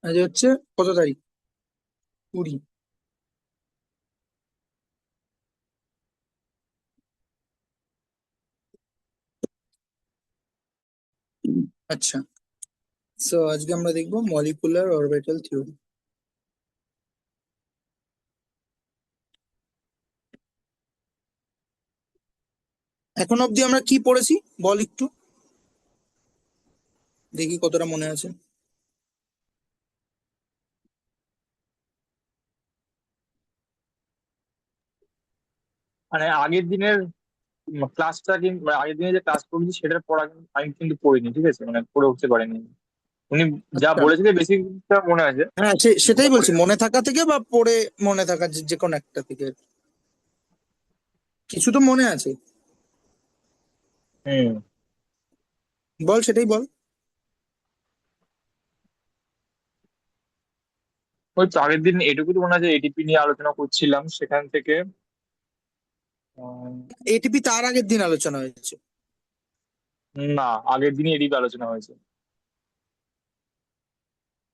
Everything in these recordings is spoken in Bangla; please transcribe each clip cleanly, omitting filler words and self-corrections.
আজ হচ্ছে কত তারিখ? 20। আচ্ছা, সো আজকে আমরা দেখবো মলিকুলার অরবিটাল থিওরি। এখন অবধি আমরা কি পড়েছি বল একটু, দেখি কতটা মনে আছে। মানে আগের দিনের ক্লাসটা কিন্তু আগের দিনে যে ক্লাস করেছি সেটার পড়া আমি কিন্তু পড়িনি, ঠিক আছে, মানে পড়ে উঠতে পারিনি। উনি যা আচ্ছা, বলেছিলেন বেসিকটা মনে আছে। হ্যাঁ সেটাই বলছি, মনে থাকা থেকে বা পড়ে মনে থাকা, যে যে কোনো একটা থেকে কিছু তো মনে আছে। হুম। বল, সেটাই বল। ওই তো আগের দিন এটুকু তো মনে আছে, এটিপি নিয়ে আলোচনা করছিলাম সেখান থেকে। আহ, এটিপি তার আগের দিন আলোচনা হয়েছে। না, আগের দিনই এটিপি আলোচনা হয়েছে।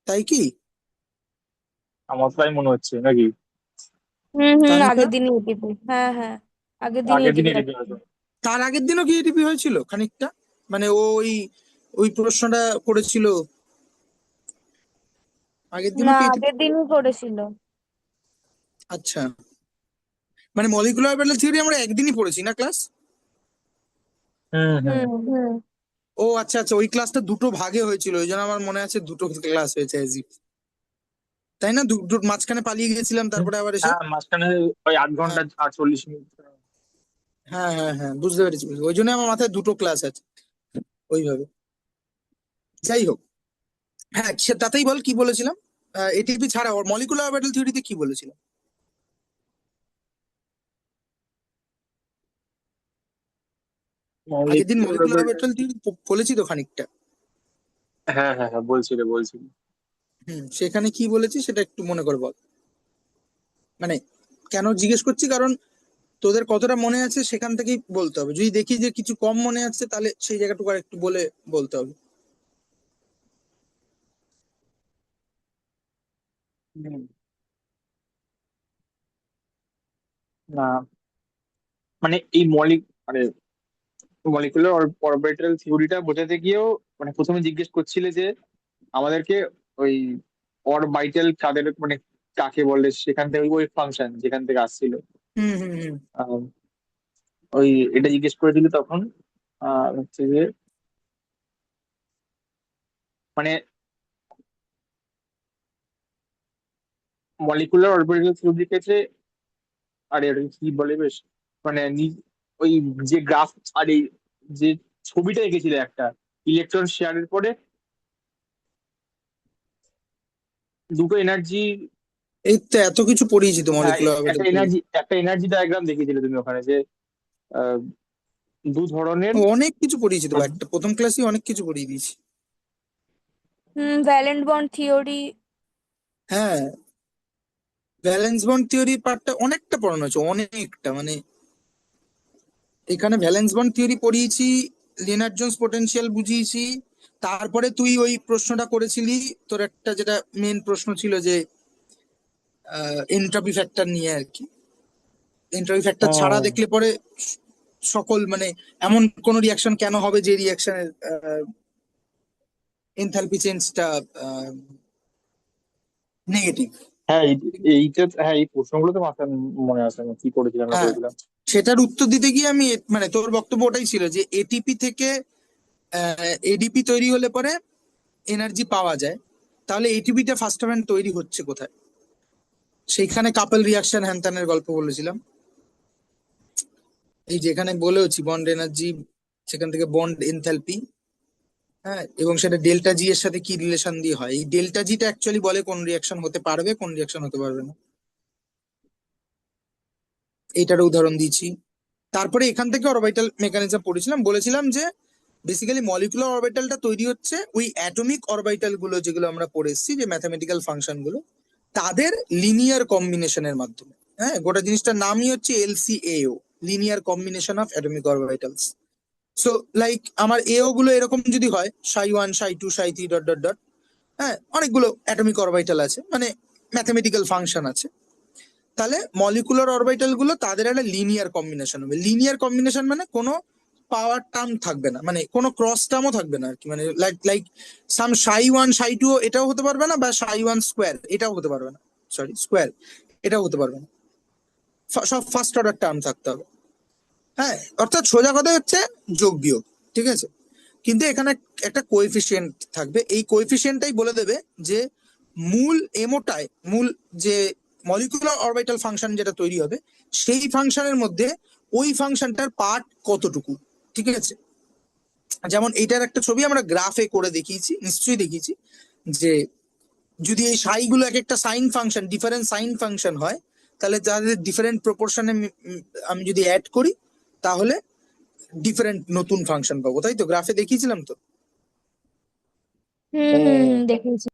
তাই কি? আমার তো তাই মনে হচ্ছে, নাকি? হুম হুম, তানিকা, আগের দিনই এটিপি, হ্যাঁ হ্যাঁ, আগের দিনই আগের দিন এটিপি এটিপি আছে। আলোচনা। তার আগের দিনও কি এটিপি হয়েছিল খানিকটা? মানে ওই ওই প্রশ্নটা করেছিল আগের দিনও না, কি এটিপি? আগের দিনই করেছিল। আচ্ছা, মানে মলিকুলার অরবিটাল থিওরি আমরা একদিনই পড়েছি না ক্লাস? হুম হুম। হুম হুম। ও আচ্ছা আচ্ছা, ওই ক্লাসটা দুটো ভাগে হয়েছিল, ওই জন্য আমার মনে আছে দুটো ক্লাস হয়েছে as if। তাই না? দুটো মাঝখানে পালিয়ে গেছিলাম, হুম। তারপরে আবার এসে। হ্যাঁ, মাঝখানে ওই 8 ঘন্টা হ্যাঁ 48 মিনিট। হ্যাঁ হ্যাঁ হ্যাঁ, বুঝতে পেরেছি ওই জন্য আমার মাথায় দুটো ক্লাস আছে ওইভাবে। যাই হোক, হ্যাঁ সে তাতেই বল কি বলেছিলাম। এটিপি ছাড়া মলিকুলার অরবিটাল থিওরিতে কি বলেছিলাম? আগের দিন মলিকুলার মলিকুলার। অরবিটাল থিওরি বলেছি তো খানিকটা। হ্যাঁ হ্যাঁ হ্যাঁ, বলছিলে। সেখানে কি বলেছি সেটা একটু মনে করে বল। মানে কেন জিজ্ঞেস করছি, কারণ তোদের কতটা মনে আছে সেখান থেকেই বলতে হবে। যদি দেখি যে কিছু কম মনে আছে, তাহলে সেই জায়গাটুকু আর একটু বলে বলতে হবে। হুম। না, মানে এই মানে মলিকুলার অরবিটাল থিওরিটা বোঝাতে গিয়েও মানে প্রথমে জিজ্ঞেস করছিলে যে আমাদেরকে ওই অরবিটাল কাদের মানে কাকে বলে, সেখান থেকে ওই ফাংশন যেখান থেকে আসছিল। হুম হুম হুম। আহ, ওই এটা জিজ্ঞেস করেছিল তখন। হচ্ছে যে মানে মলিকুলার অরবিটাল থিওরির ক্ষেত্রে, আরে এটা কি বলে বেশ, মানে ওই যে গ্রাফ, আর এই যে ছবিটা এঁকেছিল একটা ইলেকট্রন শেয়ারের পরে দুটো এনার্জি। এই তো এত কিছু পড়িয়েছি তো হ্যাঁ, মলিকুলার অরবিটাল থিওরি। একটা এনার্জি ডায়াগ্রাম দেখিয়েছিলে তুমি ওখানে, যে আহ, দু ধরনের। অনেক কিছু পড়িয়েছি তো, একটা প্রথম ক্লাসে অনেক কিছু পড়িয়ে দিয়েছি। হুম, ভ্যালেন্ট বন্ড থিওরি। হ্যাঁ, ভ্যালেন্স বন্ড থিওরি পার্টটা অনেকটা পড়ানো হয়েছে, অনেকটা মানে। এখানে ভ্যালেন্স বন্ড থিওরি পড়িয়েছি, লিনার জোন্স পোটেনশিয়াল বুঝিয়েছি। তারপরে তুই ওই প্রশ্নটা করেছিলি, তোর একটা যেটা মেন প্রশ্ন ছিল যে এন্ট্রপি ফ্যাক্টর নিয়ে আর কি। এন্ট্রপি ফ্যাক্টর ছাড়া হুম। দেখলে পরে সকল মানে এমন কোন রিয়াকশন কেন হবে যে রিয়াকশনের এনথালপি চেঞ্জটা নেগেটিভ। হ্যাঁ, হ্যাঁ, এই প্রশ্নগুলো তো মাথায় মনে আছে, আমি কি করেছিলাম না হ্যাঁ, করেছিলাম। সেটার উত্তর দিতে গিয়ে আমি মানে তোর বক্তব্য ওটাই ছিল যে এটিপি থেকে এডিপি তৈরি হলে পরে এনার্জি পাওয়া যায়, তাহলে এটিপিটা ফার্স্ট অফ তৈরি হচ্ছে কোথায়? সেইখানে কাপল রিয়াকশন হ্যান ত্যানের গল্প বলেছিলাম। এই যেখানে বলেওছি বন্ড এনার্জি, সেখান থেকে বন্ড এনথালপি। হ্যাঁ, এবং সেটা ডেল্টা জি এর সাথে কি রিলেশন দিয়ে হয়, এই ডেল্টা জিটা অ্যাকচুয়ালি বলে কোন রিয়াকশন হতে পারবে, কোন রিয়াকশন হতে পারবে না। এইটার উদাহরণ দিয়েছি। তারপরে এখান থেকে অরবিটাল মেকানিজম পড়েছিলাম, বলেছিলাম যে বেসিক্যালি মলিকুলার অরবিটালটা তৈরি হচ্ছে ওই অ্যাটমিক অরবিটাল গুলো যেগুলো আমরা পড়ে এসেছি, যে ম্যাথামেটিক্যাল ফাংশন গুলো, তাদের লিনিয়ার কম্বিনেশনের মাধ্যমে। হ্যাঁ, গোটা জিনিসটার নামই হচ্ছে LCAO, linear combination of atomic orbitals. So like আমার এও গুলো এরকম যদি হয়, সাই ওয়ান সাই টু সাই থ্রি ডট ডট ডট, হ্যাঁ, অনেকগুলো অ্যাটমিক অরবিটাল আছে, মানে ম্যাথমেটিক্যাল ফাংশন আছে। তাহলে মলিকুলার অরবিটাল গুলো তাদের একটা লিনিয়ার কম্বিনেশন হবে। লিনিয়ার কম্বিনেশন মানে কোনো পাওয়ার টার্ম থাকবে না, মানে কোনো ক্রস টার্মও থাকবে না আর কি, মানে লাইক লাইক সাম সাই 1 সাই 2 এটাও হতে পারবে না, বা সাই 1 স্কোয়ার এটাও হতে পারবে না, সরি স্কোয়ার এটাও হতে পারবে না। সব ফার্স্ট অর্ডার টার্ম থাকতে হবে। হ্যাঁ, অর্থাৎ সোজা কথা হচ্ছে যোগ বিয়োগ, ঠিক আছে। কিন্তু এখানে একটা কোএফিসিয়েন্ট থাকবে, এই কোএফিসিয়েন্টটাই বলে দেবে যে মূল এমওটায়, মূল যে মলিকুলার অরবিটাল ফাংশন যেটা তৈরি হবে, সেই ফাংশনের মধ্যে ওই ফাংশনটার পার্ট কতটুকু, ঠিক আছে। যেমন এইটার একটা ছবি আমরা গ্রাফে করে দেখিয়েছি, নিশ্চয়ই দেখিয়েছি, যে যদি এই সাই গুলো এক একটা sine function, different sine function হয়, তাহলে যাদের ডিফারেন্ট প্রপোর্শনে আমি যদি অ্যাড করি, তাহলে ডিফারেন্ট নতুন ফাংশন পাবো, তাই তো? গ্রাফে দেখিয়েছিলাম তো, হুম হুম ও হুম দেখেছি।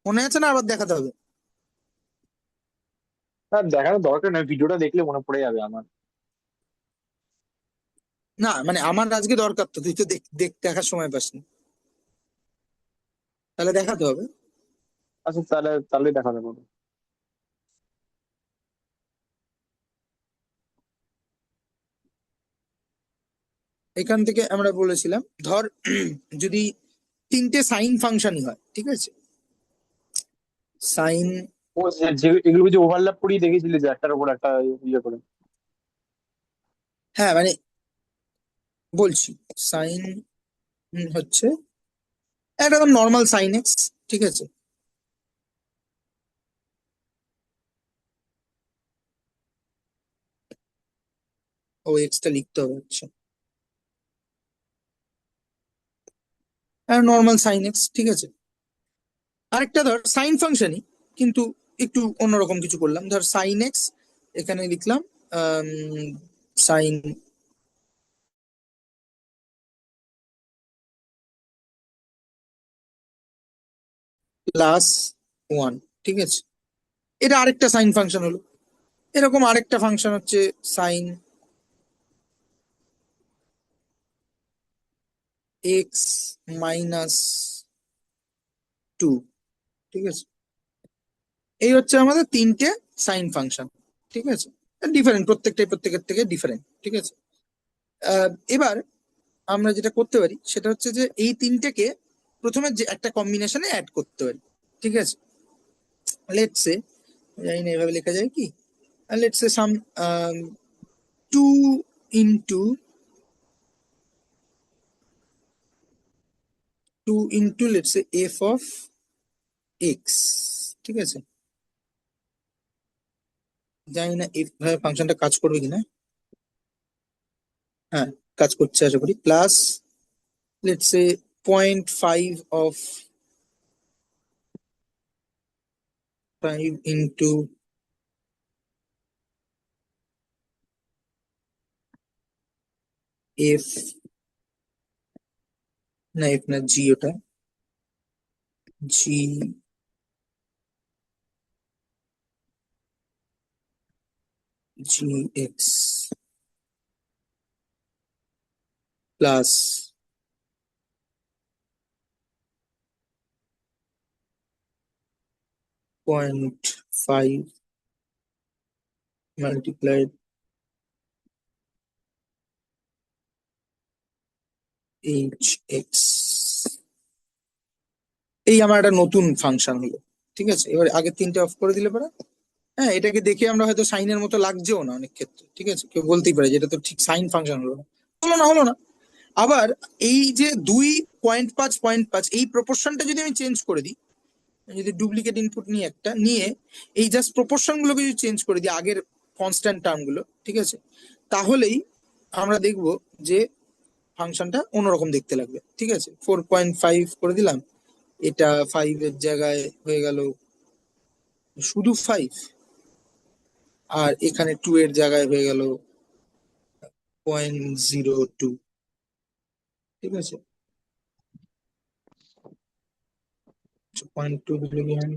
মনে আছে না? আবার দেখাতে হবে? তার দেখানোর দরকার নেই, ভিডিওটা দেখলে মনে পড়ে যাবে আমার। না মানে আমার আজকে দরকার, তো তুই তো দেখার সময় পাসনি, তাহলে দেখাতে হবে। আচ্ছা, তাহলে তাহলে দেখাতে পারবো। এখান থেকে আমরা বলেছিলাম, ধর যদি তিনটে সাইন ফাংশনই হয়, ঠিক আছে, সাইন, ও এগুলো যে ওভারল্যাপ করিয়ে দেখেছিলি যে একটার উপর একটা ইয়ে করে। হ্যাঁ মানে বলছি, সাইন হচ্ছে একটা নর্মাল সাইন এক্স, ঠিক আছে, ও এক্সটা লিখতে হবে, আচ্ছা, নর্মাল সাইন এক্স, ঠিক আছে। আরেকটা ধর সাইন ফাংশনই, কিন্তু একটু অন্যরকম কিছু করলাম, ধর সাইন এক্স, এখানে লিখলাম সাইন +1, ঠিক আছে। এটা আরেকটা সাইন ফাংশন হলো। এরকম আরেকটা ফাংশন হচ্ছে সাইন x-2, ঠিক আছে। এই হচ্ছে আমাদের তিনটে সাইন ফাংশন, ঠিক আছে, ডিফারেন্ট, প্রত্যেকটাই প্রত্যেকের থেকে ডিফারেন্ট, ঠিক আছে। এবার আমরা যেটা করতে পারি সেটা হচ্ছে যে এই তিনটেকে প্রথমে যে একটা কম্বিনেশনে অ্যাড করতে পারি, ঠিক আছে। লেটস সে, জানি না এভাবে লেখা যায় কি, let's say some 2 into 2 into let's say f(x), ঠিক আছে। জানি না এভাবে ফাংশনটা কাজ করবে কিনা। হ্যাঁ, কাজ করছে আশা করি। প্লাস লেটস সে 0.5 f, না f না g, ওটা g, gx plus 0.5 multiplied hx, এই আমার একটা নতুন ফাংশন হলো, ঠিক আছে। এবার আগের তিনটে অফ করে দিলে পরে, হ্যাঁ, এটাকে দেখে আমরা হয়তো সাইনের মতো লাগছেও না অনেক ক্ষেত্রে, ঠিক আছে, কেউ বলতেই পারে যে এটা তো ঠিক সাইন ফাংশন হলো না, হলো না। আবার এই যে 2.5 এই প্রপোর্শনটা যদি আমি চেঞ্জ করে দিই, যদি ডুপ্লিকেট ইনপুট নিয়ে একটা নিয়ে এই জাস্ট প্রপোর্শন গুলোকে যদি চেঞ্জ করে দিই আগের কনস্ট্যান্ট টার্ম গুলো, ঠিক আছে, তাহলেই আমরা দেখব যে ফাংশনটা অন্যরকম দেখতে লাগবে, ঠিক আছে। 4.5 করে দিলাম, এটা 5 এর জায়গায় হয়ে গেল শুধু 5, আর এখানে 2 এর জায়গায় হয়ে গেল 0.02, ঠিক আছে। 0.2 দিলে কি হয়?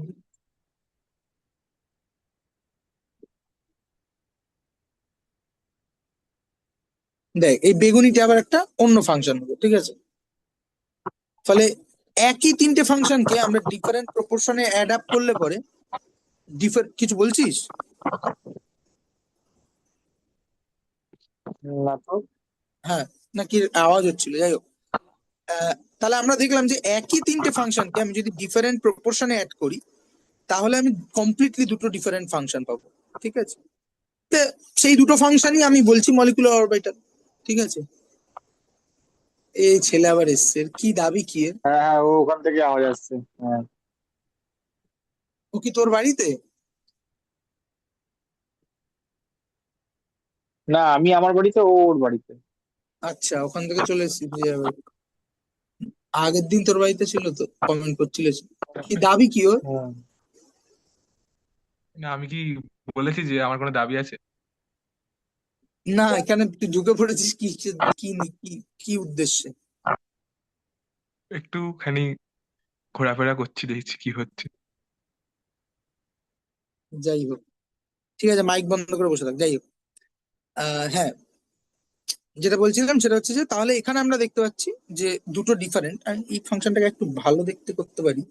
দেখ এই বেগুনিটা আবার একটা অন্য ফাংশন হলো, ঠিক আছে। ফলে একই তিনটে ফাংশনকে আমরা ডিফারেন্ট প্রপোর্শনে অ্যাড আপ করলে পরে কিছু বলছিস? না তো। হ্যাঁ, নাকি আওয়াজ হচ্ছিল? যাই হোক, তাহলে আমরা দেখলাম যে একই তিনটে ফাংশনকে আমি যদি ডিফারেন্ট প্রপোর্শনে অ্যাড করি তাহলে আমি কমপ্লিটলি দুটো ডিফারেন্ট ফাংশন পাবো। ঠিক আছে, তো সেই দুটো ফাংশনই আমি বলছি মলিকুলার অরবিটাল। ঠিক আছে, এই ছেলে আবার এসছে, এর কি দাবি কি এর? হ্যাঁ হ্যাঁ, ও ওখান থেকে আওয়াজ আসছে। হ্যাঁ। ও কি তোর বাড়িতে? না, আমি আমার বাড়িতে, ও ওর বাড়িতে। আচ্ছা, ওখান থেকে চলে এসেছি যে আবার। আগের দিন তোর বাড়িতে ছিল তো, কমেন্ট করছিল। কি দাবি কি ওর? হ্যাঁ। না, আমি কি বলেছি যে আমার কোনো দাবি আছে? না, এখানে তুই ঢুকে পড়েছিস কি কি কি কি কি উদ্দেশ্যে? একটুখানি ঘোরাফেরা করছি, দেখছি কি হচ্ছে। যাই হোক, ঠিক আছে, মাইক বন্ধ করে বসে থাক। যাই হোক, হ্যাঁ, যেটা বলছিলাম সেটা হচ্ছে যে তাহলে এখানে আমরা দেখতে পাচ্ছি যে দুটো ডিফারেন্ট। এই ফাংশনটাকে একটু ভালো দেখতে করতে পারি।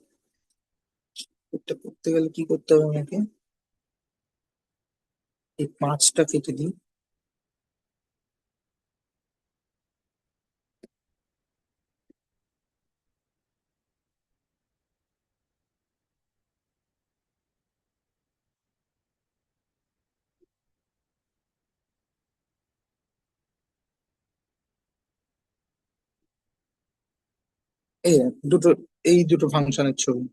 এটা করতে গেলে কি করতে হবে আমাকে? এই 5টা কেটে দিই। এই দুটো, এই দুটো ফাংশনের ছবি।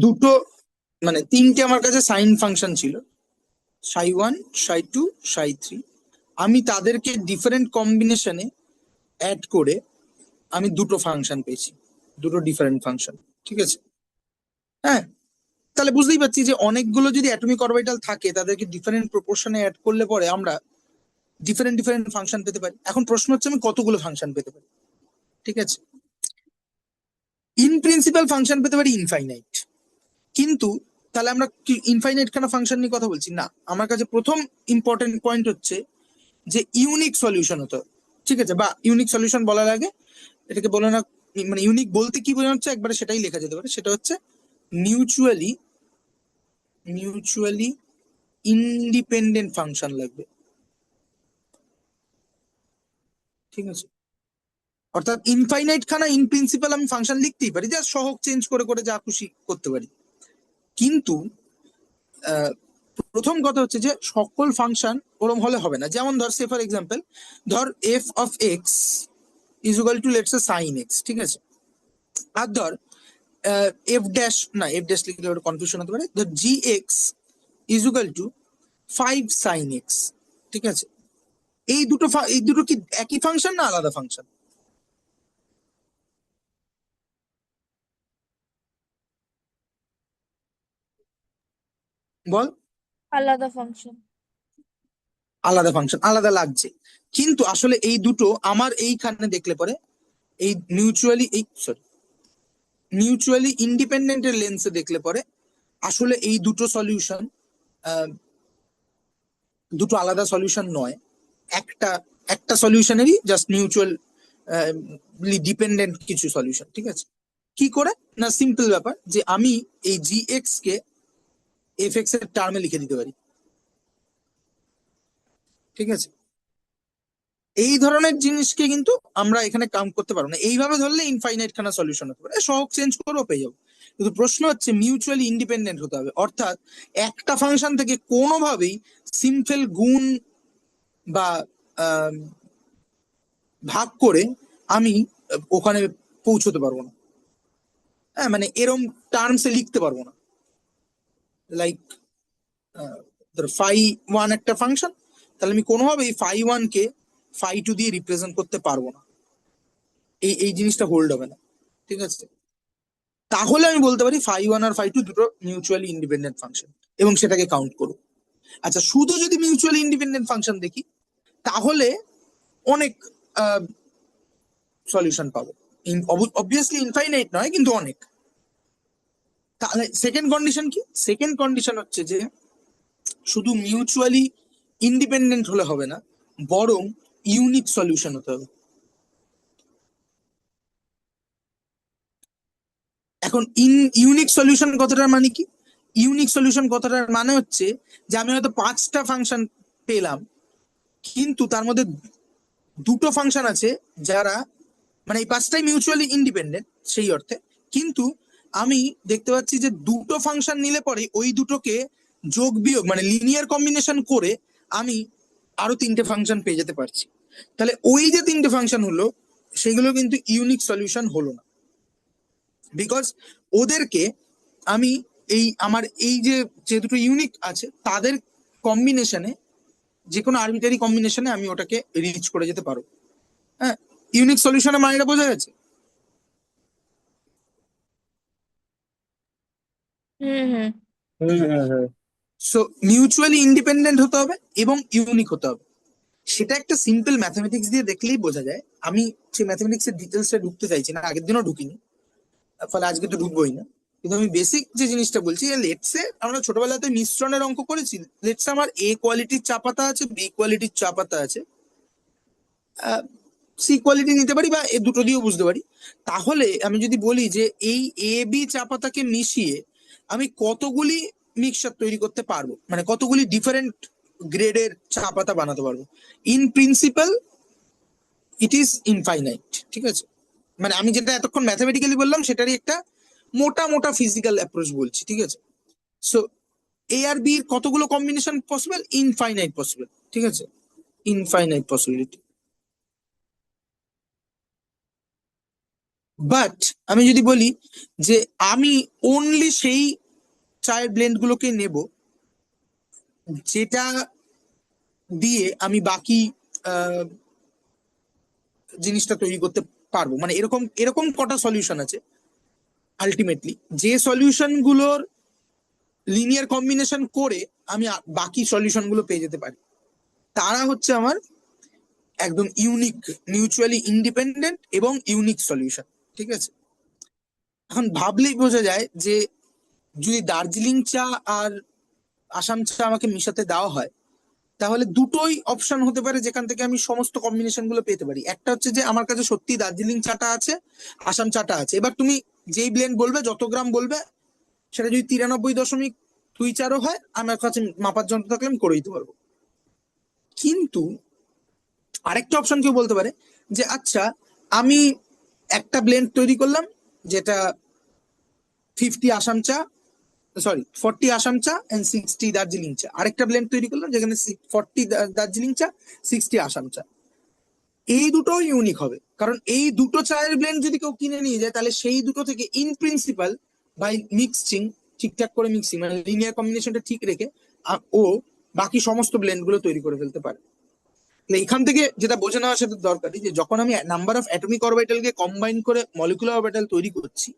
দুটো মানে তিনটে আমার কাছে সাইন ফাংশন ছিল, সাই 1, সাই 2, সাই 3। আমি তাদেরকে ডিফারেন্ট কম্বিনেশনে অ্যাড করে আমি দুটো ফাংশন পেয়েছি, দুটো ডিফারেন্ট ফাংশন। ঠিক আছে, হ্যাঁ, তাহলে বুঝতেই পারছি যে অনেকগুলো যদি অ্যাটমিক অরবিটাল থাকে তাদেরকে ডিফারেন্ট প্রপোর্শনে অ্যাড করলে পরে আমরা ডিফারেন্ট ডিফারেন্ট ফাংশন পেতে পারি। এখন প্রশ্ন হচ্ছে আমি কতগুলো ফাংশন পেতে পারি? ঠিক আছে, ইন প্রিন্সিপাল ফাংশন পেতে পারি ইনফাইনাইট, কিন্তু তাহলে আমরা কি ইনফাইনাইট খানা ফাংশন নিয়ে কথা বলছি না। আমার কাছে প্রথম ইম্পর্টেন্ট পয়েন্ট হচ্ছে যে ইউনিক সলিউশন হতো। ঠিক আছে, বা ইউনিক সলিউশন বলার আগে এটাকে বলে না, মানে ইউনিক বলতে কি বোঝানো হচ্ছে একবারে সেটাই লেখা যেতে পারে। সেটা হচ্ছে মিউচুয়ালি মিউচুয়ালি ইন্ডিপেন্ডেন্ট ফাংশন লাগবে। ঠিক আছে, অর্থাৎ ইনফাইনাইট খানা ইন প্রিন্সিপাল আমি ফাংশন লিখতেই পারি, যা সহগ চেঞ্জ করে করে যা খুশি করতে পারি। কিন্তু আহ, প্রথম কথা হচ্ছে যে সকল ফাংশন ওরম হলে হবে না। যেমন ধর, সে ফর এক্সাম্পল, ধর F of X is equal to let's say sine X. ঠিক আছে, আর ধর এফ ড্যাশ, না এফ ড্যাশ লিখলে ওটা কনফিউশন হতে পারে। ধর G X is equal to 5 sin x। ঠিক আছে, এই দুটো কি একই ফাংশন না আলাদা ফাংশন? বল। আলাদা ফাংশন। আলাদা ফাংশন, আলাদা লাগছে, কিন্তু আসলে এই দুটো আমার এইখানে দেখলে পরে এই মিউচুয়ালি ইন্ডিপেন্ডেন্টের লেন্সে দেখলে পরে আসলে এই দুটো সলিউশন দুটো আলাদা সলিউশন নয়, একটা একটা সলিউশনেরই জাস্ট মিউচুয়াল ডিপেন্ডেন্ট কিছু সলিউশন। ঠিক আছে, কি করে না, সিম্পল ব্যাপার যে আমি এই জি এক্স কে এফ এক্স এর টার্মে লিখে দিতে পারি। ঠিক আছে? এই ধরনের জিনিসকে কিন্তু আমরা এখানে কাউন্ট করতে পারবো না। এইভাবে ধরলে ইনফাইনাইট খানা সলিউশন হতে পারে, সহগ চেঞ্জ করবো পেয়ে যাবো। কিন্তু প্রশ্ন হচ্ছে মিউচুয়ালি ইন্ডিপেন্ডেন্ট হতে হবে, অর্থাৎ একটা ফাংশন থেকে কোনোভাবেই সিম্পল গুণ বা ভাগ করে আমি ওখানে পৌঁছতে পারবো না। হ্যাঁ, মানে এরম টার্মসে লিখতে পারবো না। লাইক ধর ফাই ওয়ান একটা ফাংশন, তাহলে আমি কোনোভাবেই ফাই ওয়ান কে ফাই টু দিয়ে রিপ্রেজেন্ট করতে পারবো না, এই জিনিসটা হোল্ড হবে না। ঠিক আছে? তাহলে আমি বলতে পারি ফাই ওয়ান আর ফাই টু দুটো মিউচুয়ালি ইন্ডিপেন্ডেন্ট ফাংশন, এবং সেটাকে কাউন্ট করবো। আচ্ছা, শুধু যদি মিউচুয়ালি ইন্ডিপেন্ডেন্ট ফাংশন দেখি তাহলে অনেক সলিউশন পাবো। অবভিয়াসলি ইনফাইনাইট নয়, কিন্তু অনেক। তাহলে সেকেন্ড কন্ডিশন কি? সেকেন্ড কন্ডিশন হচ্ছে যে শুধু মিউচুয়ালি ইন্ডিপেন্ডেন্ট হলে হবে না, বরং ইউনিক সলিউশন হতে হবে। এখন ইউনিক সলিউশন কথাটার মানে কি? ইউনিক সলিউশন কথাটার মানে হচ্ছে যে আমি হয়তো 5টা ফাংশন পেলাম, কিন্তু তার মধ্যে দুটো ফাংশন আছে যারা, মানে এই 5টাই মিউচুয়ালি ইন্ডিপেন্ডেন্ট সেই অর্থে, কিন্তু আমি দেখতে পাচ্ছি যে দুটো ফাংশন নিলে পরে ওই দুটোকে যোগ বিয়োগ মানে লিনিয়ার কম্বিনেশন করে আমি আরো 3টে ফাংশন পেয়ে যেতে পারছি। তাহলে ওই যে 3টে ফাংশন হলো সেগুলো কিন্তু ইউনিক সলিউশন হলো না, বিকজ ওদেরকে আমি আমার এই যে দুটো ইউনিক আছে তাদের কম্বিনেশনে, যে কোনো আরবিটারি কম্বিনেশনে আমি ওটাকে রিচ করে যেতে পারবো। হ্যাঁ, ইউনিক সলিউশনের মানেটা বোঝা গেছে? হুম হুম হুম হুম হুম সো মিউচুয়ালি ইন্ডিপেন্ডেন্ট হতে হবে এবং ইউনিক হতে হবে। সেটা একটা সিম্পল ম্যাথমেটিক্স দিয়ে দেখলেই বোঝা যায়। আমি সেই ম্যাথমেটিক্স এর ডিটেলসে ঢুকতে চাইছি না, আগের দিনও ঢুকিনি, ফলে আজকে তো ঢুকবোই না। কিন্তু আমি বেসিক যে জিনিসটা বলছি, লেটসে আমরা ছোটবেলাতে মিশ্রণের অঙ্ক করেছি। লেটসে আমার এ কোয়ালিটির চা পাতা আছে, বি কোয়ালিটির চা পাতা আছে, সি কোয়ালিটি নিতে পারি বা এ দুটো দিয়েও বুঝতে পারি। তাহলে আমি যদি বলি যে এই এ বি চা পাতাকে মিশিয়ে আমি কতগুলি মিক্সচার তৈরি করতে পারবো, মানে কতগুলি ডিফারেন্ট গ্রেডের চা পাতা বানাতে পারবো, in principal it is infinite. ঠিক আছে? মানে আমি যেটা এতক্ষণ ম্যাথমেটিক্যালি বললাম সেটারই একটা মোটা মোটা ফিজিক্যাল অ্যাপ্রোচ বলছি। ঠিক আছে? সো এ আর বি এর কতগুলো কম্বিনেশন পসিবল? Infinite possible. ঠিক আছে? Infinite possibility. বাট আমি যদি বলি যে আমি অনলি সেই চায়ের ব্লেন্ড গুলোকে নেব যেটা দিয়ে আমি বাকি আহ, জিনিসটা তৈরি করতে পারবো, মানে এরকম এরকম কটা সলিউশন আছে আলটিমেটলি, যে সলিউশন গুলোর লিনিয়ার কম্বিনেশন করে আমি বাকি সলিউশন গুলো পেয়ে যেতে পারি, তারা হচ্ছে আমার একদম ইউনিক, মিউচুয়ালি ইন্ডিপেন্ডেন্ট এবং ইউনিক সলিউশন। ঠিক আছে? এখন ভাবলেই বোঝা যায় যে যদি দার্জিলিং চা আর আসাম চা আমাকে মিশাতে দেওয়া হয়, তাহলে দুটোই অপশন হতে পারে যেখান থেকে আমি সমস্ত কম্বিনেশন গুলো পেতে পারি। একটা হচ্ছে যে আমার কাছে সত্যি দার্জিলিং চাটা আছে, আসাম চাটা আছে, এবার তুমি যেই ব্লেন্ড বলবে, যত গ্রাম বলবে, সেটা যদি 93.24 হয়, আমার কাছে মাপার যন্ত্র থাকলে আমি করে দিতে পারবো। কিন্তু আরেকটা অপশন কেউ বলতে পারে যে আচ্ছা, আমি একটা ব্লেন্ড তৈরি করলাম যেটা 50 আসাম চা, সরি 40 আসাম চা এন্ড 60 দার্জিলিং চা। আরেকটা ব্লেন্ড তৈরি করলাম যেখানে 40 দার্জিলিং চা, 60 আসাম চা। এই দুটো ইউনিক হবে, কারণ এই দুটো চায়ের ব্লেন্ড যদি কেউ কিনে নিয়ে যায়, তাহলে সেই দুটো থেকে ইন প্রিন্সিপাল বাই মিক্সিং, ঠিকঠাক করে মিক্সিং মানে লিনিয়ার কম্বিনেশনটা ঠিক রেখে ও বাকি সমস্ত ব্লেন্ড গুলো তৈরি করে ফেলতে পারে। তাহলে এখান থেকে যেটা বোঝা নেওয়া সেটা দরকারি, যে যখন আমি নাম্বার অফ অ্যাটমিক অরবিটালকে কম্বাইন করে মলিকুলার অরবিটাল তৈরি করছি,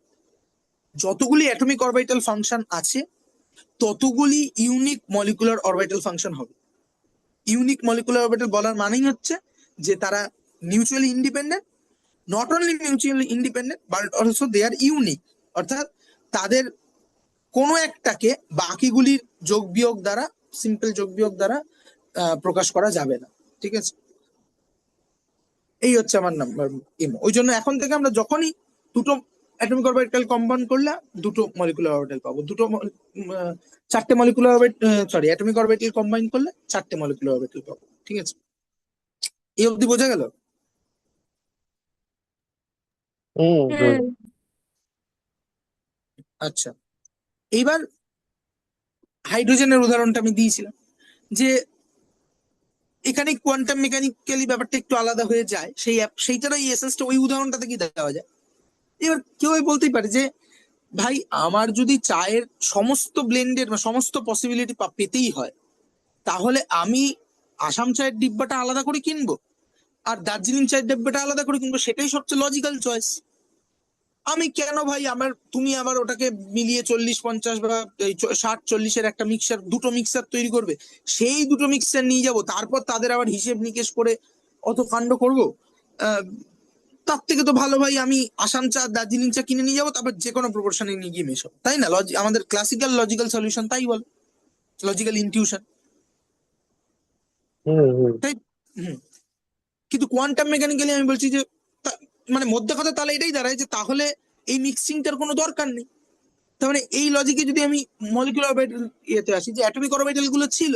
যতগুলি অ্যাটমিক অরবিটাল ফাংশন আছে ততগুলি ইউনিক মলিকুলার অরবিটাল ফাংশন হবে। ইউনিক মলিকুলার অরবিটাল বলার মানেই হচ্ছে যে তারা mutually independent, not only mutually independent but also they are unique, অর্থাৎ তাদের কোনো একটাকে বাকিগুলির যোগ বিয়োগ দ্বারা, সিম্পল যোগ বিয়োগ দ্বারা প্রকাশ করা যাবে না। ঠিক আছে? এই হচ্ছে আমার নাম্বার এম। ওই জন্য এখন থেকে আমরা যখনই দুটো অ্যাটমিক অরবিটাল কম্বাইন করলে দুটো মলিকুলার অরবিটাল পাবো, চারটে molecular orbital, sorry atomic orbital combine করলে 4টে মলিকুলার অরবিটাল পাবো। ঠিক আছে, এই অবধি বোঝা গেল? হুম আচ্ছা, এইবার হাইড্রোজেনের উদাহরণটা আমি দিয়েছিলাম যে এখানে কোয়ান্টাম মেকানিক্যালি ব্যাপারটা একটু আলাদা হয়ে যায়, সেইটার ওই এসেন্সটা ওই উদাহরণটা থেকে দেওয়া যায়। এবার কেউ বলতেই পারে যে ভাই আমার যদি চায়ের সমস্ত ব্লেন্ডের বা সমস্ত পসিবিলিটি পেতেই হয়, তাহলে আমি আসাম চায়ের ডিব্বাটা আলাদা করে কিনবো আর দার্জিলিং চায়ের ডিব্বাটা আলাদা করে কিনবো, সেটাই সবচেয়ে লজিক্যাল চয়েস। আমি কেন ভাই তুমি আবার ওটাকে মিলিয়ে 40-50 বা 60-40-এর একটা মিক্সার, দুটো মিক্সার তৈরি করবে, সেই দুটো মিক্সার নিয়ে যাব, তারপর তাদের আবার হিসেব নিকেশ করে অত কাণ্ড করবো? আহ, তার থেকে তো ভালো ভাই আমি আসাম চা দার্জিলিং চা কিনে নিয়ে যাবো, তারপর যে কোনো প্রপোর্শনে নিয়ে গিয়ে মেশাবো, তাই না? আমাদের ক্লাসিক্যাল লজিক্যাল সলিউশন তাই বল, লজিক্যাল ইনটিউশন, তাই? হুম। কিন্তু কোয়ান্টাম মেকানিক্যালি আমি বলছি যে মানে মধ্যে কথা তাহলে এটাই দাঁড়ায় যে তাহলে এই মিক্সিংটার কোনো দরকার নেই। তার মানে এই লজিকে যদি আমি মলিকুলার অরবিটাল ইয়েতে আসি, যে অ্যাটমিক অরবিটাল গুলো ছিল,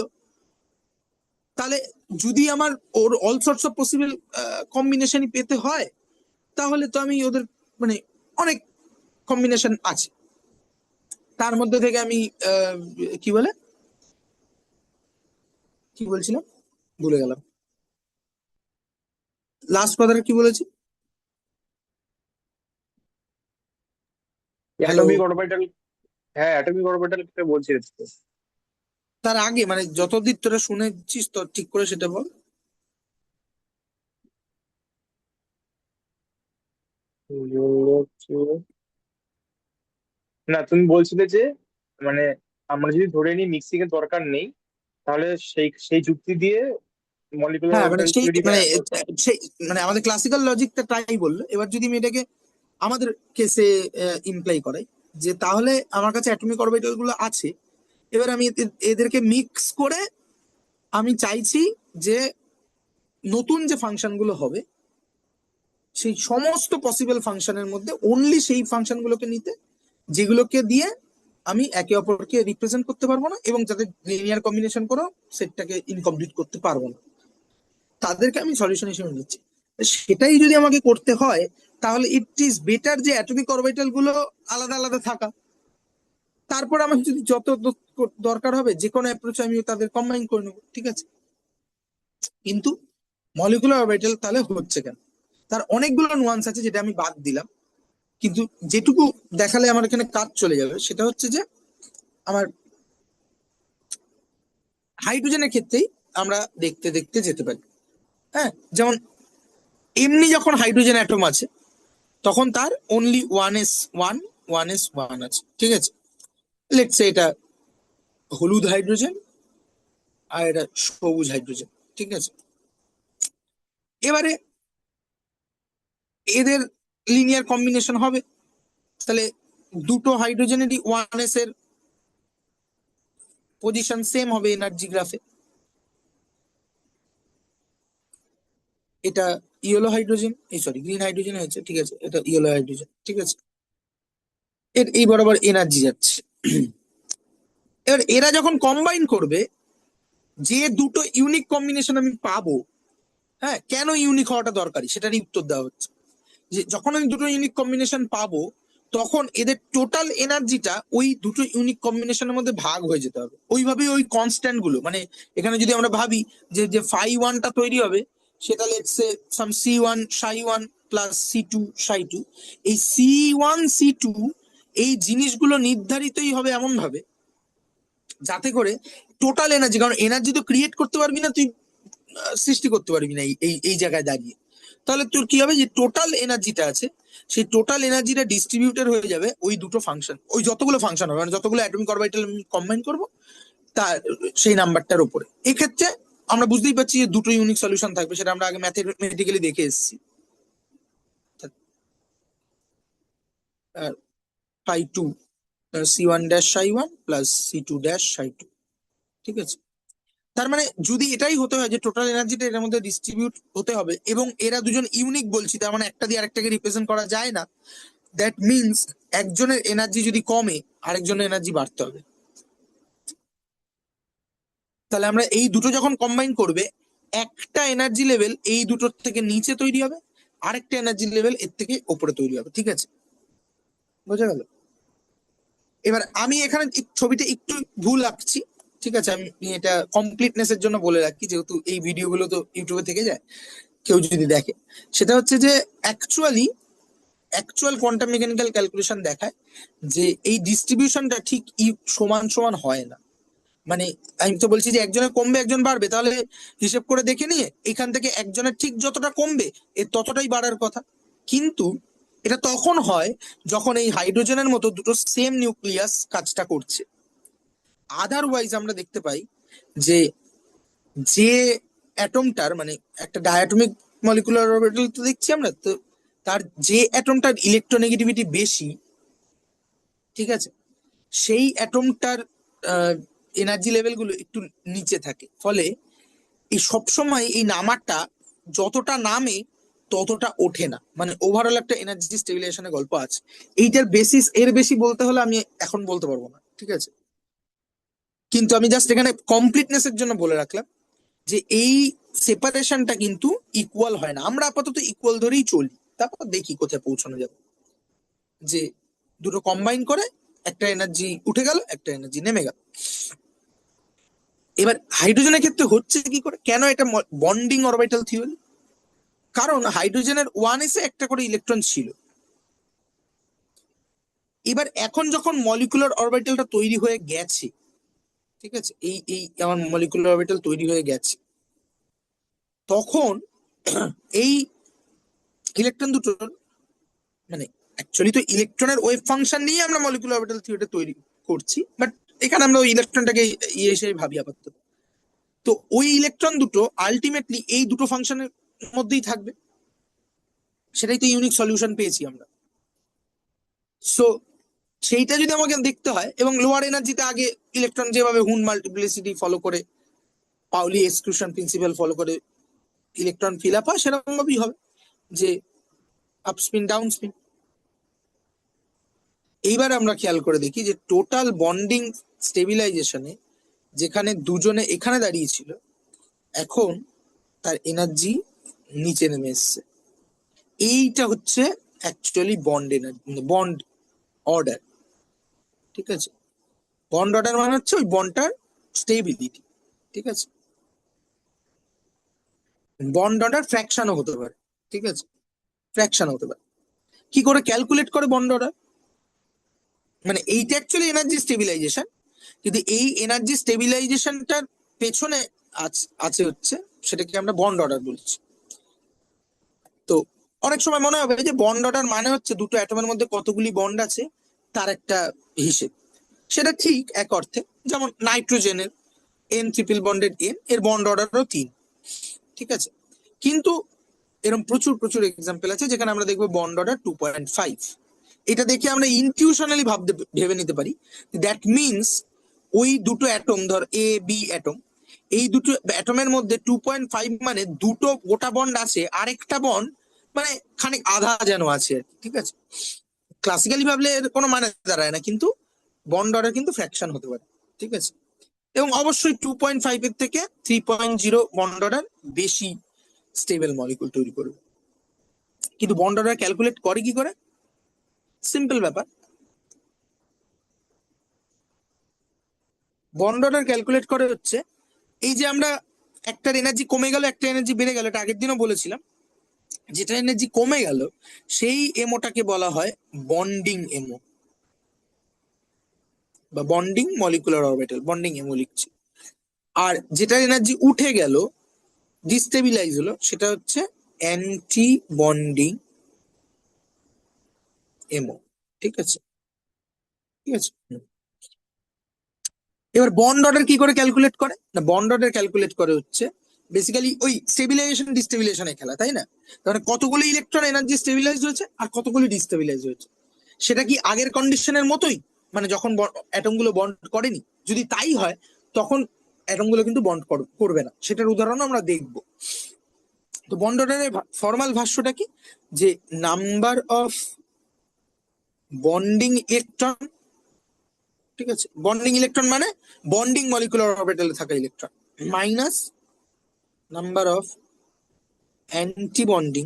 তাহলে যদি আমার ওর অল সর্টস অফ পসিবল কম্বিনেশনই পেতে হয়, তাহলে তো আমি ওদের মানে অনেক কম্বিনেশন আছে, তার মধ্যে থেকে আমি কি বলে কি বলছিলাম ভুলে গেলাম, লাস্ট কথাটা কি বলেছি? হ্যালো? Atomic orbital. হ্যাঁ, অ্যাটমিক অরবিটাল বলছিস তো। তার আগে মানে যতদিন তোরা শুনেছিস তো ঠিক করে সেটা বল। না, তুমি বলছিলে যে মানে আমরা যদি ধরে নিই মিক্সিং এর দরকার নেই, তাহলে সেই সেই যুক্তি দিয়ে মলিকুলার হ্যাঁ মানে অরবিটাল সেই থিওরি বা মানে সেই মানে আমাদের ক্লাসিক্যাল লজিকটা তাই বললো। এবার যদি আমি এটাকে আমাদের কেসে ইমপ্লাই করাই, যে তাহলে আমার কাছে অ্যাটমিক অরবিটাল গুলো আছে, এবার আমি এদেরকে মিক্স করে আমি চাইছি যে নতুন যে ফাংশন গুলো হবে সেই সমস্ত পসিবল ফাংশনের মধ্যে অনলি সেই ফাংশন গুলোকে নিতে, যেগুলোকে দিয়ে আমি একে অপরকে রিপ্রেজেন্ট করতে পারবো না এবং যাদের লিনিয়ার কম্বিনেশন করেও সেটটাকে ইনকমপ্লিট করতে পারবো না, তাদেরকে আমি সলিউশন হিসেবে নিচ্ছি। সেটাই যদি আমাকে করতে হয়, তাহলে ইট ইজ বেটার যে অ্যাটমিক অরবিটাল গুলো আলাদা আলাদা থাকা, তারপর আমার যদি যত দরকার হবে যে কোনো অ্যাপ্রোচ আমি তাদের কম্বাইন করে নেবো, ঠিক আছে? কিন্তু মলিকুলার অরবিটাল তাহলে হচ্ছে কেন, তার অনেকগুলো নুয়ান্স আছে যেটা আমি বাদ দিলাম, কিন্তু যেটুকু দেখালে আমার এখানে কাজ চলে যাবে সেটা হচ্ছে যে আমার হাইড্রোজেনের ক্ষেত্রেই আমরা দেখতে দেখতে যেতে পারি। হ্যাঁ, যেমন এমনি যখন হাইড্রোজেন অ্যাটম আছে তখন তার অনলি ওয়ান আছে, ঠিক আছে? লেটস সে এটা হলুদ হাইড্রোজেন আর এটা সবুজ হাইড্রোজেন, ঠিক আছে? এবারে এদের লিনিয়ার কম্বিনেশন হবে, তাহলে দুটো হাইড্রোজেনেরই 1s এর পজিশন সেম হবে এনার্জি গ্রাফে। এটা ইয়েলো হাইড্রোজেন, এই সরি গ্রিন হাইড্রোজেন হয়েছে, ঠিক আছে, এটা ইয়েলো হাইড্রোজেন, ঠিক আছে? এর এই বরাবর এনার্জি যাচ্ছে। এবার এরা যখন কম্বাইন করবে, যে দুটো ইউনিক কম্বিনেশন আমি পাবো, হ্যাঁ, কেন ইউনিক হওয়াটা দরকারি সেটারই উত্তর দেওয়া হচ্ছে। যে যখন আমি দুটো ইউনিক কম্বিনেশন পাবো, তখন এদের টোটাল এনার্জিটা ওই দুটো ইউনিক কম্বিনেশনের মধ্যে ভাগ হয়ে যেতে হবে। ওইভাবেই ওই কনস্ট্যান্ট গুলো, মানে এখানে যদি আমরা ভাবি যে যে ফাই ওয়ানটা তৈরি হবে, সেটা let's say some C1 Sai 1 plus C2 সাই 2, এই C1 C2 এই জিনিসগুলো নির্ধারিতই হবে এমন ভাবে যাতে করে টোটাল এনার্জি, কারণ এনার্জি তো ক্রিয়েট করতে পারবি না তুই, সৃষ্টি করতে পারবি না এই এই এই জায়গায় দাঁড়িয়ে, তাহলে তোর কি হবে যে টোটাল এনার্জিটা আছে সেই টোটাল এনার্জিটা ডিস্ট্রিবিউটেড হয়ে যাবে ওই দুটো ফাংশন, ওই যতগুলো ফাংশন হবে মানে যতগুলো অ্যাটমিক অরবিটাল আমি কম্বাইন করবো তার সেই নাম্বারটার উপরে। এক্ষেত্রে আমরা বুঝতেই পারছি যে দুটো ইউনিক সলিউশন থাকবে, সেটা আমরা আগে ম্যাথমেটিক্যালি দেখে এসেছি। ফাই 2 C1 ড্যাশ সাই 1 প্লাস C2 ড্যাশ সাই 2, ঠিক আছে? তার মানে যদি এটাই হতে হয় যে টোটাল এনার্জিটা এর মধ্যে ডিস্ট্রিবিউট হতে হবে এবং এরা দুজন ইউনিক বলছি, তার মানে একটা দিয়ে আরেকটাকে রিপ্রেজেন্ট করা যায় না, দ্যাট মিনস একজনের এনার্জি যদি কমে আরেকজনের এনার্জি বাড়তে হবে। তাহলে আমরা এই দুটো যখন কম্বাইন করবে, একটা এনার্জি লেভেল এই দুটোর থেকে নিচে তৈরি হবে, আরেকটা এনার্জি লেভেল এর থেকে ওপরে তৈরি হবে, ঠিক আছে? বোঝা গেল? এবার আমি এখানে ছবিটা একটু ভুল আঁকছি, ঠিক আছে? আমি এটা কমপ্লিটনেস এর জন্য বলে রাখি, যেহেতু এই ভিডিওগুলো তো ইউটিউবে থেকে যায়, কেউ যদি দেখে। সেটা হচ্ছে যে অ্যাকচুয়াল কোয়ান্টাম মেকানিক্যাল ক্যালকুলেশন দেখায় যে এই ডিস্ট্রিবিউশনটা ঠিক সমান সমান হয় না। মানে আমি তো বলছি যে একজনের কমবে একজন বাড়বে, তাহলে হিসেব করে দেখে নিয়ে এখান থেকে একজনের ঠিক যতটা কমবে এর ততটাই বাড়ার কথা। কিন্তু এটা তখন হয় যখন এই হাইড্রোজেনের মতো দুটো সেম নিউক্লিয়াস কাজটা করছে। আদারওয়াইজ আমরা দেখতে পাই যে যে অ্যাটমটার মানে একটা ডায়াটমিক মলিকুলার অরবিটাল তো দেখছি আমরা, তো তার যে অ্যাটমটার ইলেকট্রোনেগেটিভিটি বেশি, ঠিক আছে, সেই অ্যাটমটার এনার্জি লেভেল গুলো একটু নিচে থাকে। ফলে এই সবসময় এই নামাটা যতটা নামে ততটা ওঠে না, মানে ওভারঅল একটা এনার্জি স্টেবিলাইজেশনের গল্প আছে। এইটার বেসিস এর বেশি বলতে হলে আমি এখন বলতে পারবো না, ঠিক আছে? কিন্তু আমি জাস্ট এখানে কমপ্লিটনেস এর জন্য বলে রাখলাম যে এই সেপারেশনটা কিন্তু ইকুয়াল হয় না। আমরা আপাতত ইকুয়াল ধরেই চলি, তারপর দেখি কোথায় পৌঁছানো যাবে। যে দুটো কম্বাইন করে একটা এনার্জি উঠে গেল, একটা এনার্জি নেমে গেল। এবার হাইড্রোজেনের ক্ষেত্রে হচ্ছে কি করে, কেন এটা বন্ডিং অরবিটাল থিওরি? কারণ হাইড্রোজেনের 1s এ একটা করে ইলেকট্রন ছিল। এবার এখন যখন মলিকুলার অরবিটালটা তৈরি হয়ে গেছে, ঠিক আছে, এই এই আমার মলিকুলার অরবিটাল তৈরি হয়ে গেছে, তখন এই ইলেকট্রন দুটোর মানে অ্যাকচুয়ালি তো ইলেকট্রনের ওয়েভ ফাংশন নিয়ে আমরা মলিকুলার অরবিটাল থিওরিটা তৈরি করছি, বাট এখানে আমরা ওই ইলেকট্রনটাকে ইয়ে হিসেবে ভাবি আপাতত। তো ওই ইলেকট্রন দুটো আলটিমেটলি এই দুটো ফাংশনের মধ্যেই থাকবে, সেটাই তো ইউনিক সলিউশন পেয়েছি আমরা। সো সেইটা যদি আমাকে দেখতে হয়, এবং লোয়ার এনার্জিতে আগে ইলেকট্রন যেভাবে হুন মাল্টিপ্লিসিটি ফলো করে, পাউলি এক্সক্লুশন প্রিন্সিপাল ফলো করে ইলেকট্রন ফিল আপ হয়, সেরকম ভাবেই হবে যে আপ স্পিন ডাউন স্পিন। এইবার আমরা খেয়াল করে দেখি যে টোটাল বন্ডিং স্টেবিলাইজেশনে যেখানে দুজনে এখানে দাঁড়িয়েছিল, এখন তার এনার্জি নিচে নেমে এসছে। এইটা হচ্ছে actually bond energy, bond order, ঠিক আছে? বন্ড অর্ডার মানে হচ্ছে ওই বন্ডটার স্টেবিলিটি, ঠিক আছে? বন্ড অর্ডার ফ্র্যাকশনও হতে পারে, ঠিক আছে, ফ্র্যাকশন হতে পারে। কি করে ক্যালকুলেট করে বন্ড অর্ডার? মানে এইটা অ্যাকচুয়ালি এনার্জি স্টেবিলাইজেশন, কিন্তু এই এনার্জি স্টেবিলাইজেশনটার পেছনে আছে হচ্ছে সেটাকে আমরা বন্ড অর্ডার বলছি। তো অনেক সময় মনে হবে যে বন্ড অর্ডার মানে হচ্ছে দুটো অ্যাটমের মধ্যে কতগুলি বন্ড আছে তার একটা হিসেব। সেটা ঠিক এক অর্থে, যেমন নাইট্রোজেনের এন ট্রিপল বন্ডেড এন, এর বন্ড অর্ডারও 3, ঠিক আছে? কিন্তু এরকম প্রচুর প্রচুর এক্সাম্পল আছে যেখানে আমরা দেখবো বন্ড অর্ডার 2.5। এটা দেখে আমরা ইনটিউশনালি ভেবে নিতে পারি, দ্যাট মিনস ওই দুটো অ্যাটম, ধর এ বি অ্যাটম, এই দুটো অ্যাটমের মধ্যে 2.5 মানে দুটো গোটা বন্ড আছে, আরেকটা বন্ড মানে খানিক আধা যেন আছে আর কি, ঠিক আছে? ক্লাসিক্যালি ভাবলে এর কোনো মানে দাঁড়ায় না, কিন্তু বন্ড অর্ডার কিন্তু ফ্র্যাকশন হতে পারে, ঠিক আছে? এবং অবশ্যই 2.5 এর থেকে 3.0 বন্ড অর্ডার বেশি স্টেবল মলিকুল তৈরি করবে। কিন্তু বন্ড অর্ডার ক্যালকুলেট করে কি করে? সিম্পল ব্যাপার, বন্ড অর্ডার ক্যালকুলেট করে হচ্ছে এই যে আমরা একটার এনার্জি কমে গেল একটা এনার্জি বেড়ে গেল, এটা আগের দিনও বলেছিলাম, যেটা এনার্জি কমে গেল সেই এমওটাকে বলা হয় বন্ডিং এমও বা বন্ডিং মলিকুলার অরবিটাল, বন্ডিং এমও লিখছি। আর যেটার এনার্জি উঠে গেল, ডিস্টেবিলাইজ হলো, সেটা হচ্ছে অ্যান্টি বন্ডিং এমও, ঠিক আছে? ঠিক আছে, এবার বন্ড অর্ডার কি করে ক্যালকুলেট করে না, বন্ড অর্ডার ক্যালকুলেট করে হচ্ছে বেসিক্যালি ওই স্টেবিলাইজেশন ডিস্টেবিলাইজেশনের খেলা, তাই না? তাহলে কতগুলো ইলেকট্রন এনার্জি স্টেবিলাইজ হয়েছে আর কতগুলো ডিস্টেবিলাইজ হয়েছে, সেটা কি আগের কন্ডিশনের মতোই, মানে যখন অ্যাটম গুলো বন্ড করেনি? যদি তাই হয় তখন অ্যাটম গুলো কিন্তু বন্ড করবে না, সেটার উদাহরণ আমরা দেখব। তো বন্ড অর্ডারের ফর্মাল ভাষ্যটা কি, যে নাম্বার অফ বন্ডিং ইলেকট্রন, ঠিক আছে, বন্ডিং ইলেকট্রন মানে বন্ডিং মলিকুলার অরবিটালে থাকা electron, minus number of anti bonding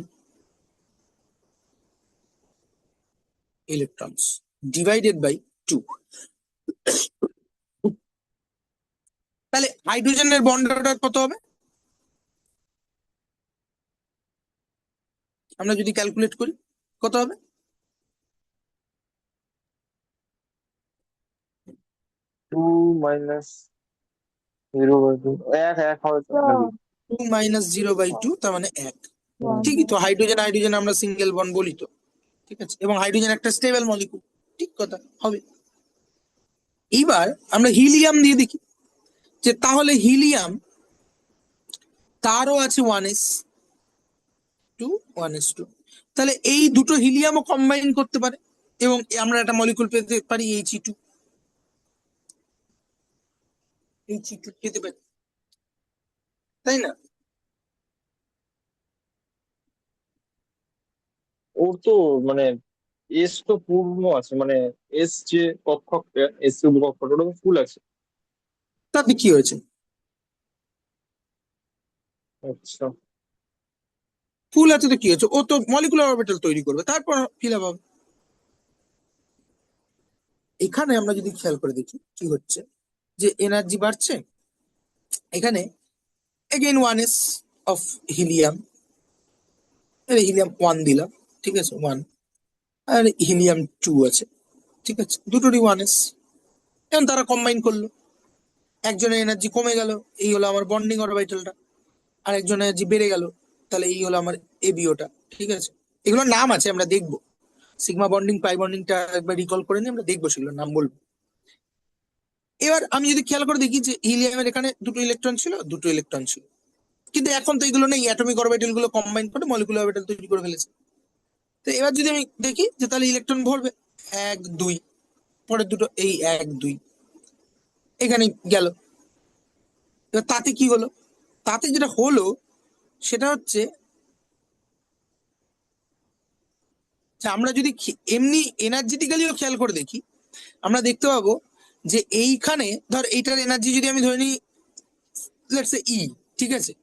electrons divided by 2। তাহলে হাইড্রোজেনের বন্ড অর্ডার কত হবে আমরা যদি ক্যালকুলেট করি, কত হবে? 2 - 0/2 এক হবে তো নাকি? 2 - 0/2 তার মানে 1। ঠিকই তো, হাইড্রোজেন হাইড্রোজেন আমরা সিঙ্গেল বন্ড বলি তো, ঠিক আছে, এবং হাইড্রোজেন একটা স্টেবল মলিকুল, ঠিক কথা হবে। এইবার আমরা হিলিয়াম দিয়ে দেখি যে তাহলে হিলিয়াম তারও আছে 1s2 তাহলে এই দুটো হিলিয়ামও কম্বাইন করতে পারে এবং আমরা একটা মলিকুল পেতে পারি He2 পেতে পারি, তাই না? ওর তো মানে এস তো পূর্ণ আছে, মানে এস যে কক্ষকটা, এস উপকক্ষটা ওটা তো ফুল আছে। তাতে কি হয়েছে? আচ্ছা। ফুল আছে তো কি হয়েছে, ও তো মলিকুলার অরবিটাল তৈরি করবে তারপর ফিল আপ হবে। এখানে আমরা যদি খেয়াল করে দেখি কি হচ্ছে, যে এনার্জি বাড়ছে এখানে, again 1s of helium, helium 1 দিলাম, ঠিক আছে 1, আর হিলিয়াম 2 আছে, ঠিক আছে, দুটোরই 1s। এখন তারা কম্বাইন করলো, একজনের এনার্জি কমে গেল, এই হলো আমার বন্ডিং অরবিটালটা, আর একজনের এনার্জি বেড়ে গেল, তাহলে এই হলো আমার এবিওটা, ঠিক আছে। এগুলোর নাম আছে, আমরা দেখবো সিগমা বন্ডিং পাই বন্ডিংটা একবার রিকল করে নিয়ে আমরা দেখবো, সেগুলোর নাম বলবো। এবার আমি যদি খেয়াল করে দেখি যে হিলিয়ামের এখানে দুটো ইলেকট্রন ছিল, কিন্তু এখন তো এগুলো নেই, অ্যাটমিক অরবিটাল গুলো কম্বাইন করে মলিকুলার অরবিটাল তৈরি করে ফেলেছে। তো এবার যদি আমি দেখি যে তাহলে ইলেকট্রন ভরবে 1 2, পরের দুটো এই 1 2 এখানে গেল। এবার তাতে কি হলো, তাতে যেটা হলো সেটা হচ্ছে যে আমরা যদি এমনি এনার্জেটিক্যালিও খেয়াল করে দেখি, আমরা দেখতে পাবো যে এইখানে ধর এইটার এনার্জি যদি আমি ধরে নিই লেটস সে ই, ঠিক আছে,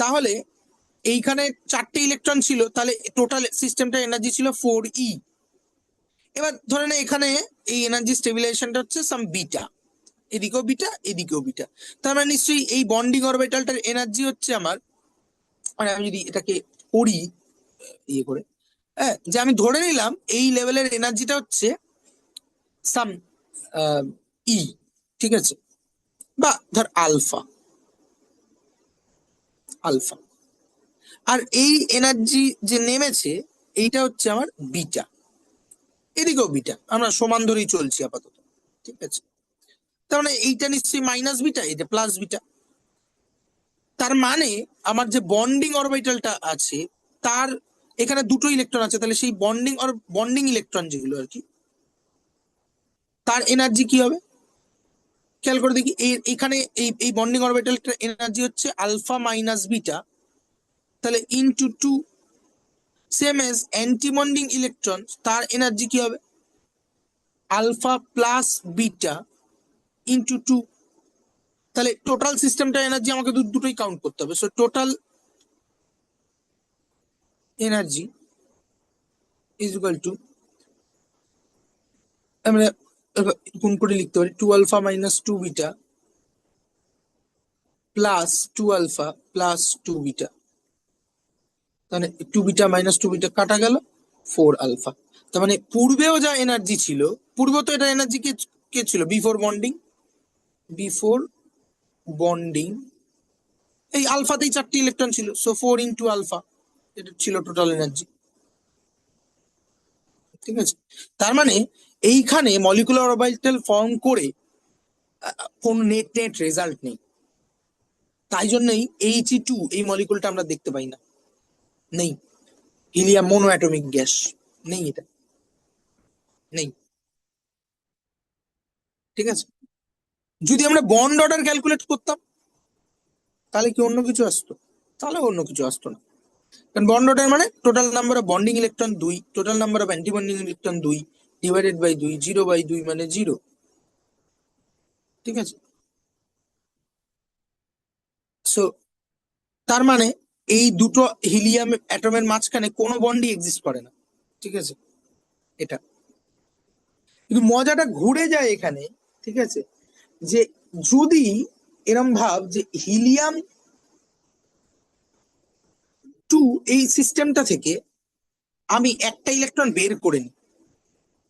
তাহলে এইখানে 4টে ইলেকট্রন ছিল, তাহলে টোটাল সিস্টেমটার এনার্জি ছিল 4e। এবার ধরে না এখানে এই এনার্জি স্টেবিলাইজেশনটা হচ্ছে সাম বিটা, এদিকেও বিটা এদিকেও বিটা, তার মানে নিশ্চয়ই এই বন্ডিং অরবিটালটার এনার্জি হচ্ছে আমার, মানে আমি যদি এটাকে করি ইয়ে করে, হ্যাঁ, যে আমি ধরে নিলাম এই লেভেলের এনার্জিটা হচ্ছে সাম ই, ঠিক আছে, বা ধর আলফা আলফা, আর এই এনার্জি যে নেমেছে এইটা হচ্ছে আমার বিটা, এদিকেও বিটা, আমরা সমান ধরেই চলছি আপাতত, ঠিক আছে। তার মানে এইটা নিশ্চয়ই মাইনাস বিটা, এটা প্লাস বিটা, তার মানে আমার যে বন্ডিং অরবিটালটা আছে তার এখানে দুটো ইলেকট্রন আছে, তাহলে সেই বন্ডিং ইলেকট্রন যেগুলো আর কি, তার এনার্জি কি হবে খেয়াল করে দেখি। এখানে এই বন্ডিং অরবিটালটার এনার্জি হচ্ছে আলফা মাইনাস বিটা, তাহলে into 2, same as anti bonding electron, তার এনার্জি কি হবে আলফা প্লাস বিটা ইনটু 2, তাহলে টোটাল সিস্টেমটা এনার্জি আমাকে দুটোই কাউন্ট করতে হবে। So total energy is equal two, আমরা গুণ করে লিখতে পারি 2α - 2β প্লাস 2α প্লাস 2β, মানে 2β - 2β কাটা গেল 4α। তার মানে পূর্বেও যা এনার্জি ছিল, পূর্বে তো এটা এনার্জি কে কে ছিল বিফোর বন্ডিং এই আলফাতেই 4টি ইলেকট্রন ছিল, সো 4 ইন্টু আলফা, এটা ছিল টোটাল এনার্জি, ঠিক আছে। তার মানে এইখানে মলিকুলার অরবিটাল ফর্ম করে কোন নেট রেজাল্ট নেই, তাই জন্যই He2 এই মলিকুলটা আমরা দেখতে পাই না, নেই। হিলিয়াম মোনো অ্যাটমিক গ্যাস, নেই, এটা নেই, ঠিক আছে। যদি আমরা বন্ড অর্ডার ক্যালকুলেট করতাম তাহলে কি অন্য কিছু আসতো? তাহলে অন্য কিছু আসতো না, কারণ বন্ড অর্ডার মানে total number of bonding electron 2, total number of anti bonding electron 2 divided by 2, 0/2 মানে 0, ঠিক আছে। সো তার মানে এই দুটো হিলিয়াম অ্যাটমের মাঝখানে কোনো বন্ডই এক্সিস্ট করে না, ঠিক আছে? এটা কিন্তু মজাটা ঘুরে যায় এখানে, ঠিক আছে, যে যদি এরম ভাব যে হিলিয়াম 2 এই সিস্টেমটা থেকে আমি একটা ইলেকট্রন বের করে নিই,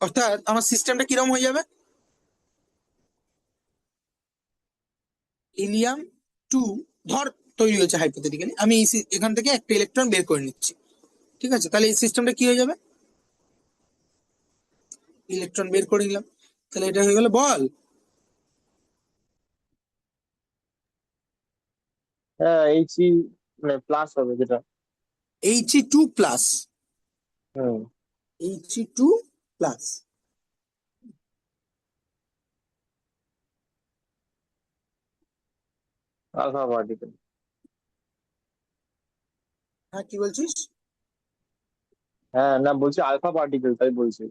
অর্থাৎ আমার সিস্টেমটা কিরম হয়ে যাবে, হিলিয়াম 2 ধর তৈরি হয়েছে হাইপোথেটিক্যালি, আমি এখান থেকে একটা ইলেকট্রন বের করে নিচ্ছি, ঠিক আছে? তাহলে এই সিস্টেমটা কি হয়ে যাবে, ইলেকট্রন বের করে নিলাম, তাহলে এটা হয়ে গেল বল। হ্যাঁ, এইচই মানে প্লাস হবে যেটা। He2+, হুম। He2+, alpha particle. হ্যাঁ কি বলছিস? হ্যাঁ, না বলছি আলফা পার্টিকেল, তাই বলছি।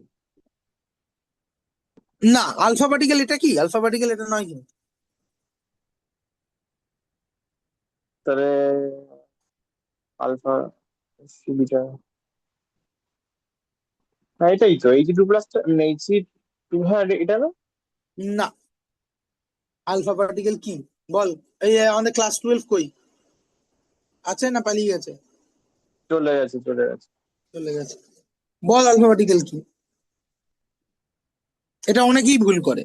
না, আলফা পার্টিকেল এটা কি, আলফা পার্টিকেল এটা নয় কিন্তু। তাহলে আলফা বিটা, হ্যাঁ এটাই তো He2+টা, He2, হ্যাঁ এটা না। না, আলফা পার্টিকেল কি বল? এই আমাদের ক্লাস 12 কই আছে, না পালিয়ে গেছে? চলে গেছে, চলে গেছে। চলে গেছে। বল আলফা পার্টিকেল কি, এটা অনেকেই ভুল করে।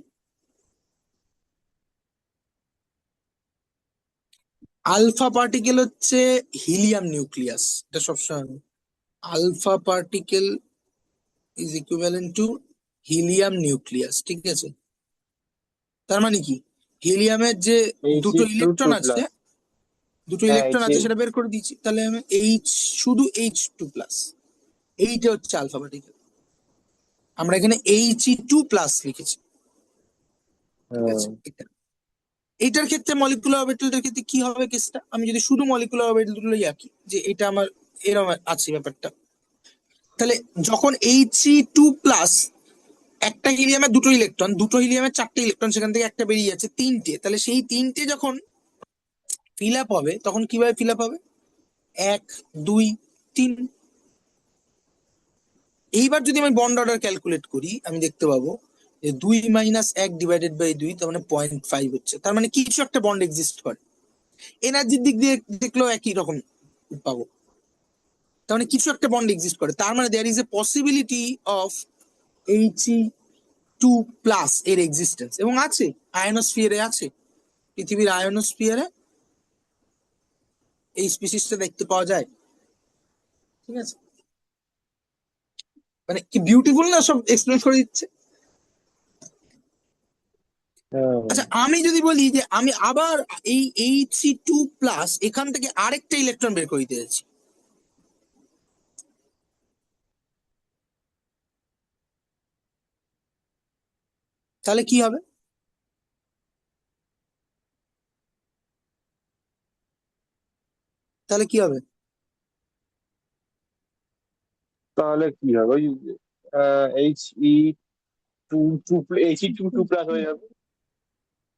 আলফা পার্টিকেল হচ্ছে হিলিয়াম নিউক্লিয়াস, এটা সবসময় alpha particle is equivalent to helium nucleus, ঠিক আছে? তার মানে কি, হিলিয়ামের যে দুটো He2 ইলেকট্রন আছে, প্লাস। দুটো হ্যাঁ ইলেকট্রন আছে সেটা বের করে দিচ্ছি, তাহলে আমি শুধু H2+, এইটা হচ্ছে আলফা পার্টিকেল। আমরা এখানে He2+ লিখেছি, ঠিক আছে? এইটার ক্ষেত্রে মলিকুলার অরবিটালটার ক্ষেত্রে কি হবে কেসটা, আমি যদি শুধু মলিকুলার অরবিটাল দুটো আঁকি, যে এটা আমার এরকম আছে ব্যাপারটা, তাহলে যখন He2+, একটা হিলিয়ামের দুটো ইলেকট্রন, দুটো হিলিয়ামের চারটে ইলেকট্রন, সেখান থেকে একটা বেরিয়ে যাচ্ছে তিনটে, তাহলে সেই তিনটে যখন ফিল আপ হবে তখন কিভাবে ফিল আপ হবে, 1 2 3। এইবার যদি আমি বন্ড অর্ডার ক্যালকুলেট করি, আমি দেখতে পাবো যে 2 - 1 / 2, তার মানে 0.5 হচ্ছে, তার মানে কিছু একটা বন্ড এক্সিস্ট করে। এনার্জির দিক দিয়ে দেখলেও একই রকম পাবো, তার মানে কিছু একটা বন্ড এক্সিস্ট করে, তার মানে there is a possibility of He2+ এর এক্সিস্টেন্স, এবং আছে, আয়নোস্ফিয়ারে আছে, পৃথিবীর আয়নোস্ফিয়ারে এই স্পিসিসটা দেখতে পাওয়া যায়, ঠিক আছে? মানে কি বিউটিফুল না, সব এক্সপ্লেন করে দিচ্ছে। আচ্ছা, আমি যদি বলি যে আমি আবার এই He2+ এখান থেকে আরেকটা ইলেকট্রন বের করে দিতে যাচ্ছি, তাহলে কি হবে, তাহলে কি হবে? তাহলে কি হবে, ওই He2 প্লাস হয়ে যাবে।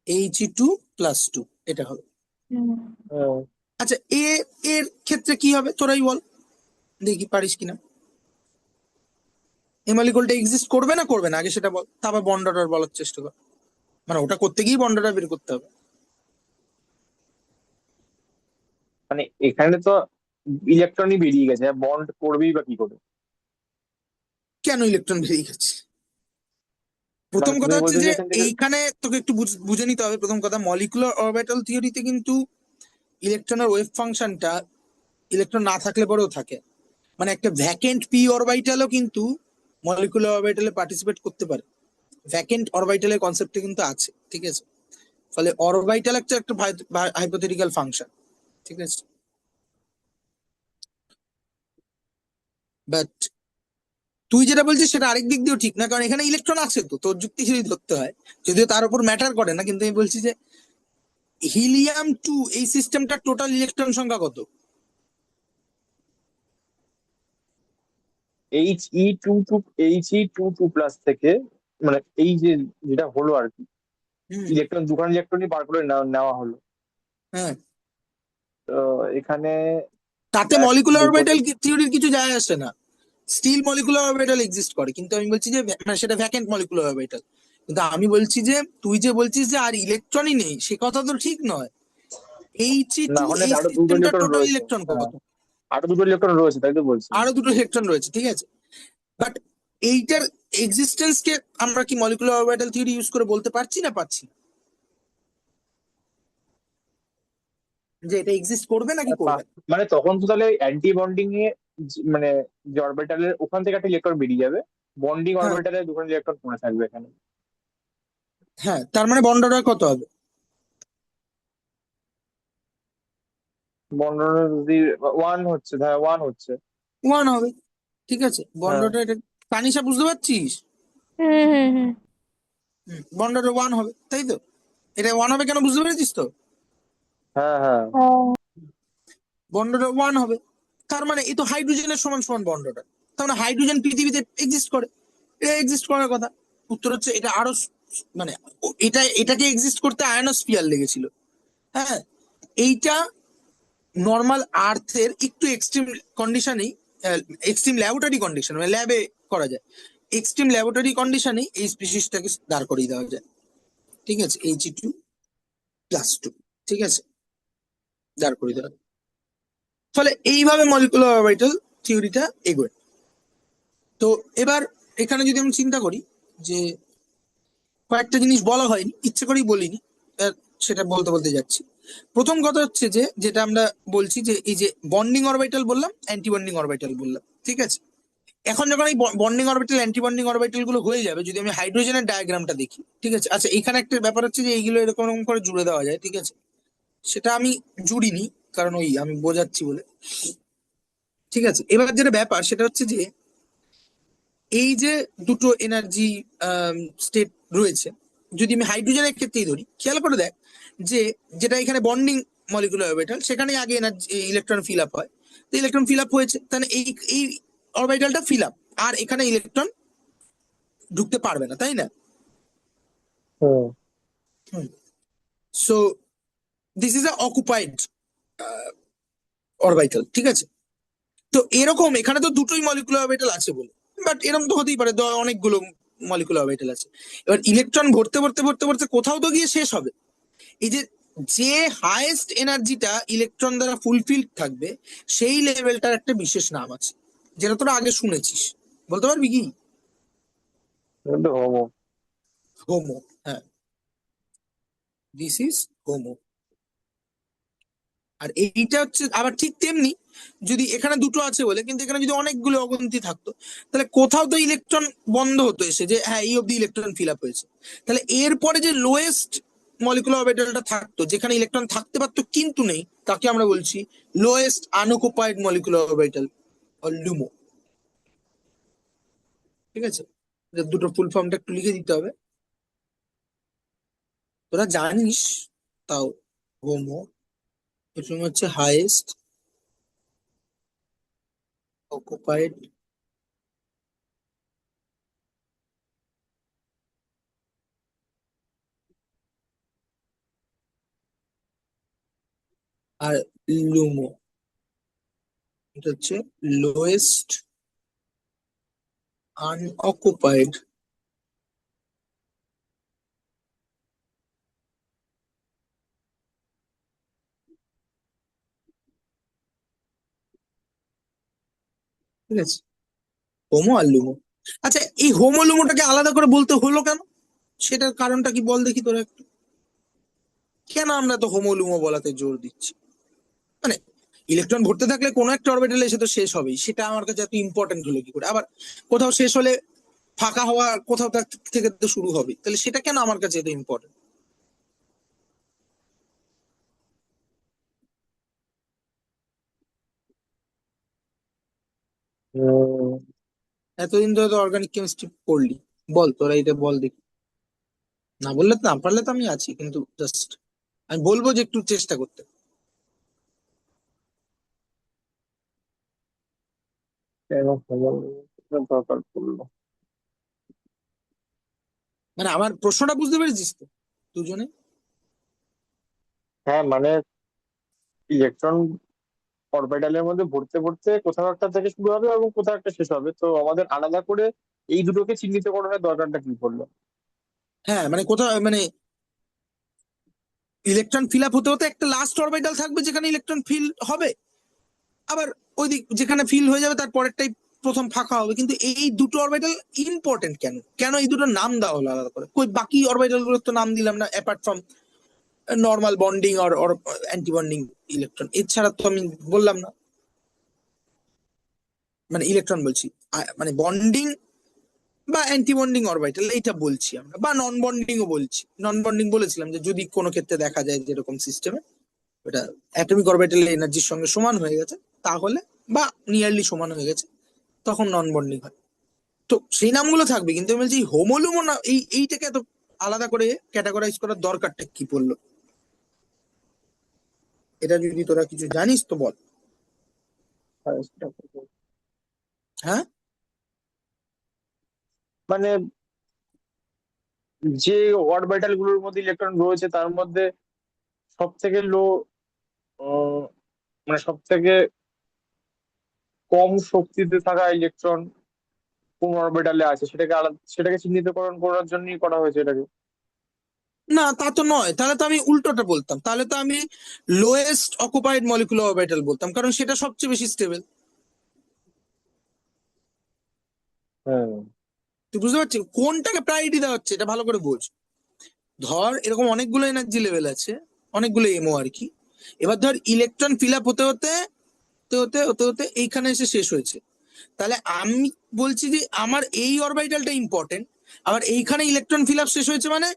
He2+2 এটা হবে। হ্যাঁ। আচ্ছা, এর ক্ষেত্রে কি হবে তোরাই বল, দেখি পারিস কিনা। এই মলিকুলটা এক্সিস্ট করবে না করবে না, আগে সেটা বল, তারপর বন্ড অর্ডার বলার চেষ্টা কর, মানে ওটা করতে গিয়ে বন্ড অর্ডার বের করতে হবে। মানে এখানে তো ইলেকট্রনই বেরিয়ে গেছে, বন্ড করবেই বা কি করে? কেন ইলেকট্রন বেরিয়ে গেছে? মানে প্রথম কথা তুমি হচ্ছে বলছো যে যে এখান থেকে। এইখানে তোকে একটু বুঝে নিতে হবে। প্রথম কথা, মলিকুলার অরবিটাল থিওরিতে কিন্তু ইলেকট্রনের ওয়েভ ফাংশনটা ইলেকট্রন না থাকলে পরেও থাকে, মানে একটা ভ্যাকেন্ট পি অরবিটালও কিন্তু মলিকুলার অরবিটালে পার্টিসিপেট করতে পারে, ভ্যাকেন্ট অরবিটালের কনসেপ্টে কিন্তু আছে, ঠিক আছে? ফলে অরবিটাল একটা একটা হাইপোথেটিক্যাল ফাংশন, ঠিক আছে? বাট তুই যেটা বলছিস সেটা আরেক দিক দিয়েও ঠিক না, কারণ এখানে ইলেকট্রন আছে, তো তোর যুক্তি যদি ধরতে হয়, যদিও তার উপর ম্যাটার করে না, কিন্তু আমি বলছি যে হিলিয়াম 2 এই সিস্টেমটা টোটাল ইলেকট্রন সংখ্যা কত? He2 প্লাস থেকে, মানে এই যে যেটা হলো আর কি, হুম। দুখানা ইলেকট্রনই বার করে নেওয়া হলো। হ্যাঁ, তো এখানে তাতে এক মলিকুলার দুটো অরবিটাল থিওরির কিছু যায় আসে না। স্টিল মলিকুলার অরবিটাল এক্সিস্ট করে, কিন্তু আমি বলছি যে মানে সেটা ভ্যাকেন্ট মলিকুলার অরবিটাল। কিন্তু আমি বলছি যে তুই যে বলছিস যে আর ইলেকট্রনই নেই, সে কথা তো ঠিক নয়। এইচই না, টু ওখানে এই আরো দুটো সিস্টেমটা ইলেকট্রন টোটাল রয়েছে। ইলেকট্রন হ্যাঁ, কত? আরো দুটো ইলেকট্রন রয়েছে, তাই তো বলছি। আরো দুটো ইলেকট্রন রয়েছে, ঠিক আছে। বাট এইটার এক্সিস্টেন্স কে আমরা কি মলিকুলার অরবিটাল থিওরি ইউজ করে বলতে পারছি না পারছি না? যে এটা এক্সিস্ট করবে নাকি করবে না? মানে তখন তো তাহলে অ্যান্টি বন্ডিং এ মানে যে অরবিটালের ওখান থেকে একটা ইলেকট্রন বেরিয়ে যাবে, বন্ডিং হ্যাঁ, অরবিটালে দুটো ইলেকট্রন পড়ে থাকবে এখানে। হ্যাঁ, তার মানে বন্ড অর্ডার কত হবে? বন্ডনের যদি ওয়ান হচ্ছে, হ্যাঁ ওয়ান হচ্ছে। ওয়ান হবে, ঠিক আছে। বন্ড হ্যাঁ, অর্ডার এটা তানিশা বুঝতে পারছিস? হুম হুম হুম। বন্ড অর্ডার ওয়ান হবে, তাই তো? এটা ওয়ান হবে কেন বুঝতে পেরেছিস তো? হ্যাঁ, হ্যাঁ। ও, বন্ড অর্ডার ওয়ান হবে, তার মানে এই তো হাইড্রোজেনের সমান সমান বন্ড অর্ডার। তার মানে হাইড্রোজেন পৃথিবীতে এক্সিস্ট করে, এটা এক্সিস্ট করার কথা। উত্তর হচ্ছে এটা আরো মানে এটাকে এক্সিস্ট করতে আয়নোস্ফিয়ার লেগেছিল। হ্যাঁ, এইটা নর্মাল আর্থের একটু এক্সট্রিম কন্ডিশনেই, এক্সট্রিম ল্যাবরেটরি কন্ডিশন মানে ল্যাবে করা যায়, এক্সট্রিম ল্যাবরেটরি কন্ডিশনেই এই স্পিসিসটাকে দাঁড় করিয়ে দেওয়া যায়, ঠিক আছে। He2+2, ঠিক আছে, দাঁড় করিয়ে দেওয়া যায়। ফলে এইভাবে মলিকুলার অরবিটাল থিওরিটা এগোয়। তো এবার এখানে যদি আমি চিন্তা করি যে কয়েকটা জিনিস বলা হয়নি, ইচ্ছে করেই বলিনি, আহ, সেটা বলতে বলতে যাচ্ছি। প্রথম কথা হচ্ছে যে যেটা আমরা বলছি যে এই যে বন্ডিং অরবিটাল বললাম, অ্যান্টি বন্ডিং অরবিটাল বললাম, ঠিক আছে। এখন যখন এই bonding orbital anti bonding orbital গুলো হয়ে যাবে, যদি আমি হাইড্রোজেনের ডায়াগ্রামটা দেখি, ঠিক আছে। আচ্ছা, এখানে একটা ব্যাপার হচ্ছে যে এইগুলো এরকম এরকম করে জুড়ে দেওয়া যায়, ঠিক আছে। সেটা আমি জুড়িনি, কারণ ওই আমি বোঝাচ্ছি বলে, ঠিক আছে। এবার যেটা ব্যাপার সেটা হচ্ছে যে এই যে দুটো এনার্জি স্টেট রয়েছে, যদি আমি হাইড্রোজেনের ক্ষেত্রেই ধরি, খেয়াল করে দেখ যে যেটা এখানে বন্ডিং মলিকুলার অরবিটাল, সেখানে আগে এনার্জি ইলেকট্রন ফিল আপ হয়। তো ইলেকট্রন ফিল আপ হয়েছে, তাহলে এই এই অরবিটালটা ফিল আপ, আর এখানে ইলেকট্রন ঢুকতে পারবে না, তাই না? হুম। So this is a occupied orbital, ঠিক আছে। তো এরকম এখানে তো দুটোই মলিকুলার অরবিটাল আছে বলে, বাট এরকম তো হতেই পারে অনেকগুলো মলিকুলার অরবিটাল আছে। এবার ইলেকট্রন ভরতে ভরতে ভরতে ভরতে কোথাও তো গিয়ে শেষ হবে। এই যে যে হাইয়েস্ট এনার্জিটা ইলেকট্রন দ্বারা ফুলফিল থাকবে, সেই লেভেলটার একটা বিশেষ নাম আছে, যেটা তোরা আগে শুনেছিস। বলতে পারবি কি? কিন্তু হোমো। হোমো, হ্যাঁ, দিস ইজ হোমো। আর এইটা হচ্ছে আবার ঠিক তেমনি, যদি এখানে দুটো আছে বলে, কিন্তু এখানে যদি অনেকগুলো অগন্তি থাকতো, তাহলে কোথাও তো ইলেকট্রন বন্ধ হতো এসে, যে হ্যাঁ এই অব্দি ইলেকট্রন ফিল আপ হয়েছে। তাহলে এরপরে যে লোয়েস্ট মলিকুলার অরবিটালটা থাকতো, যেখানে ইলেকট্রন থাকতে পারতো কিন্তু নেই, তাকে আমরা বলছি লোয়েস্ট আনঅকুপাইড মলিকুলার অরবিটাল, লুমো, ঠিক আছে। এদের দুটো ফুল ফর্মটা একটু লিখে দিতে হবে, তোরা জানিস তাও। হোমো, প্রথম হচ্ছে হাইয়েস্ট অকুপাইড আর লুমো, এটা হচ্ছে লোয়েস্ট আনঅকুপাইড, ঠিক আছে, হোমো আর লুমো। আচ্ছা, এই হোমো লুমোটাকে আলাদা করে বলতে হলো কেন? সেটার কারণটা কি বল দেখি তোরা একটু। কেন আমরা তো হোমো লুমো বলাতে জোর দিচ্ছি? মানে ইলেকট্রন ভরতে থাকলে কোনো একটা অরবিটালে এসে তো শেষ হবেই, সেটা আমার কাছে এত ইম্পর্টেন্ট হলো কি করে? আবার কোথাও শেষ হলে ফাঁকা হওয়া কোথাও থেকে তো শুরু হবে, তাহলে সেটা কেন আমার কাছে এত ইম্পর্টেন্ট? হুম। এতদিন ধরে তো অর্গানিক কেমিস্ট্রি পড়লি, বল তোরা এটা বল দেখি। না বললে না পারলে তো আমি আছি, কিন্তু জাস্ট আমি বলবো যে একটু চেষ্টা করতে। কেন হোমো দরকার পড়লো? মানে আমার প্রশ্নটা বুঝতে পেরেছিস তো দুজনে? হ্যাঁ, মানে ইলেকট্রন অরবিটালের মধ্যে ভরতে ভরতে কোথাও একটা থেকে শুরু হবে এবং কোথাও একটা শেষ হবে, তো আমাদের আলাদা করে এই দুটোকে চিহ্নিত করার দরকারটা কি পড়লো? হ্যাঁ মানে কোথাও মানে ইলেকট্রন ফিল আপ হতে হতে একটা লাস্ট অরবিটাল থাকবে যেখানে ইলেকট্রন ফিল হবে, আবার ওই দিক যেখানে ফিল হয়ে যাবে তার পরেরটাই প্রথম ফাঁকা হবে। কিন্তু এই দুটো অরবিটাল ইম্পর্টেন্ট কেন, কেন এই দুটো নাম দেওয়া হলো আলাদা করে? কই বাকি অরবিটাল গুলোর তো নাম দিলাম না, apart from normal bonding or anti bonding electron, এছাড়া তো আমি বললাম না। মানে ইলেকট্রন বলছি, মানে বন্ডিং বা অ্যান্টি বন্ডিং অরবিটাল এইটা বলছি আমরা, বা নন বন্ডিং ও বলছি। নন বন্ডিং বলেছিলাম যে যদি কোনো ক্ষেত্রে দেখা যায় যেরকম সিস্টেমে এটা অ্যাটমিক অরবিটাল এনার্জির সঙ্গে সমান হয়ে গেছে তাহলে, বা নিয়ারলি সমান হয়ে গেছে, তখন নন বন্ডিং হয়। তো সেই নামগুলো থাকবে, কিন্তু আমি বলছি হোমোলুমো না, এইটাকে এত আলাদা করে ক্যাটাগরাইজ করার দরকারটা কি পড়লো? এটা যদি তোরা কিছু জানিস তো বল। হ্যাঁ মানে যে অরবিটাল গুলোর মধ্যে ইলেকট্রন রয়েছে তার মধ্যে সব থেকে লো, মানে সব থেকে কম শক্তিতে থাকা ইলেকট্রন কোন অরবিটালে আছে সেটাকে আলাদা, সেটাকে চিহ্নিতকরণ করার জন্যই করা হয়েছে এটাকে। না, তা তো নয়, তাহলে তো আমি উল্টোটা বলতাম, তাহলে তো আমি লোয়েস্ট অকুপাইড মলিকুলার অরবিটাল বলতাম, কারণ সেটা সবচেয়ে বেশি স্টেবল। হ্যাঁ। তুই বুঝতে পারছিস কোনটাকে প্রায়োরিটি দেওয়া হচ্ছে, এটা ভালো করে বোঝ। ধর এরকম অনেকগুলো এনার্জি লেভেল আছে, অনেকগুলো এমও আর কি। এবার ধর ইলেকট্রন ফিল আপ হতে হতে হতে হতে হতে হতে এইখানে এসে শেষ হয়েছে, তাহলে আমি বলছি যে আমার এই অরবিটালটা ইম্পর্টেন্ট, আবার এইখানে ইলেকট্রন ফিল আপ শেষ হয়েছে মানে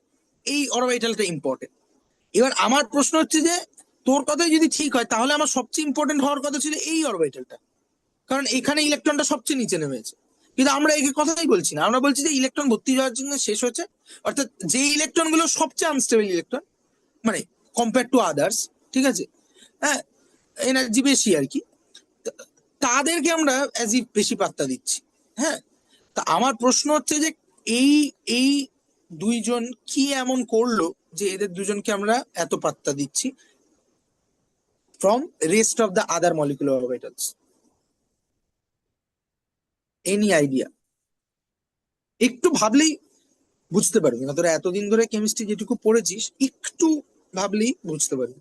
এই অরবিটালটা ইম্পর্টেন্ট। এবার আমার প্রশ্ন হচ্ছে যে তোর কথাই যদি ঠিক হয় তাহলে আমার সবচেয়ে ইম্পর্টেন্ট হওয়ার কথা ছিল এই অরবিটালটা, কারণ এখানে ইলেকট্রনটা সবচেয়ে নিচে নেমেছে। কিন্তু আমরা এই কথাই বলছি না, আমরা বলছি যে ইলেকট্রন ভর্তি হওয়ার জন্য শেষ হচ্ছে, অর্থাৎ যে ইলেকট্রন গুলো সবচেয়ে আনস্টেবল ইলেকট্রন, মানে কম্পেয়ার টু আদার্স, ঠিক আছে, হ্যাঁ, এনার্জি বেশি আর কি, তাদেরকে আমরা অ্যাজ ইফ বেশি পাত্তা দিচ্ছি। হ্যাঁ, তা আমার প্রশ্ন হচ্ছে যে এই এই দুইজন কি এমন করলো যে এদের দুজনকে আমরা এত পাত্তা দিচ্ছি from rest of the other molecular orbitals? Any idea? একটু ভাবলেই বুঝতে পারবি, না তোরা এতদিন ধরে কেমিস্ট্রি যেটুকু পড়েছিস একটু ভাবলেই বুঝতে পারবি।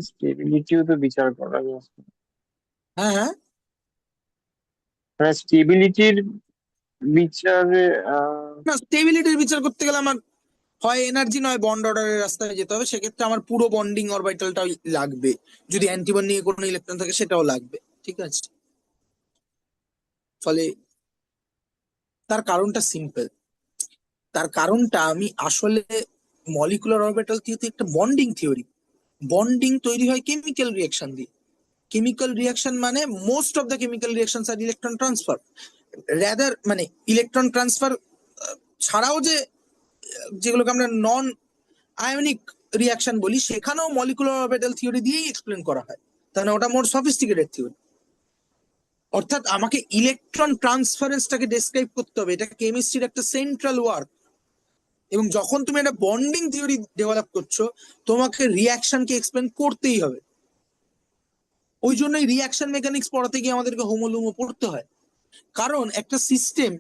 স্টেবিলিটিও তো বিচার করা যায়। হ্যাঁ হ্যাঁ, মানে স্টেবিলিটির বিচারে না স্টেবিলিটির বিচার করতে গেলে আমার হয় এনার্জি নয় বন্ড অর্ডারের রাস্তায় যেতে হবে, সেক্ষেত্রে আমার পুরো বন্ডিং অরবিটালটাও লাগবে, যদি অ্যান্টিবন্ডিং এ কোনো ইলেকট্রন থাকে সেটাও লাগবে, ঠিক আছে। ফলে তার কারণটা সিম্পল, তার কারণটা আমি আসলে মলিকুলার অরবিটাল থিওরি একটা বন্ডিং থিওরি। বন্ডিং তৈরি হয় কেমিক্যাল রিয়াকশন দিয়ে। কেমিক্যাল রিয়াকশন মানে most of the chemical reaction are electron transfer, rather মানে ইলেকট্রন ট্রান্সফার ছাড়াও যে যেগুলোকে আমরা নন আয়নিক রিয়াকশন বলি সেখানেও মলিকুলার অরবিটাল থিওরি দিয়েই এক্সপ্লেন করা হয়, তাহলে ওটা মোর সফিস্টিকেটেড থিওরি। অর্থাৎ আমাকে ইলেকট্রন ট্রান্সফারেন্সটাকে ডেসক্রাইব করতে হবে, এটা কেমিস্ট্রির একটা সেন্ট্রাল ওয়ার্ক। এবং যখন তুমি একটা বন্ডিং থিওরি ডেভেলপ করছো তোমাকে রিয়াকশনকে এক্সপ্লেন করতেই হবে। ওই জন্যই রিয়াকশন মেকানিক্স পড়াতে গিয়ে আমাদেরকে হোমোলুমো পড়তে হয়, কারণ একটা সিস্টেম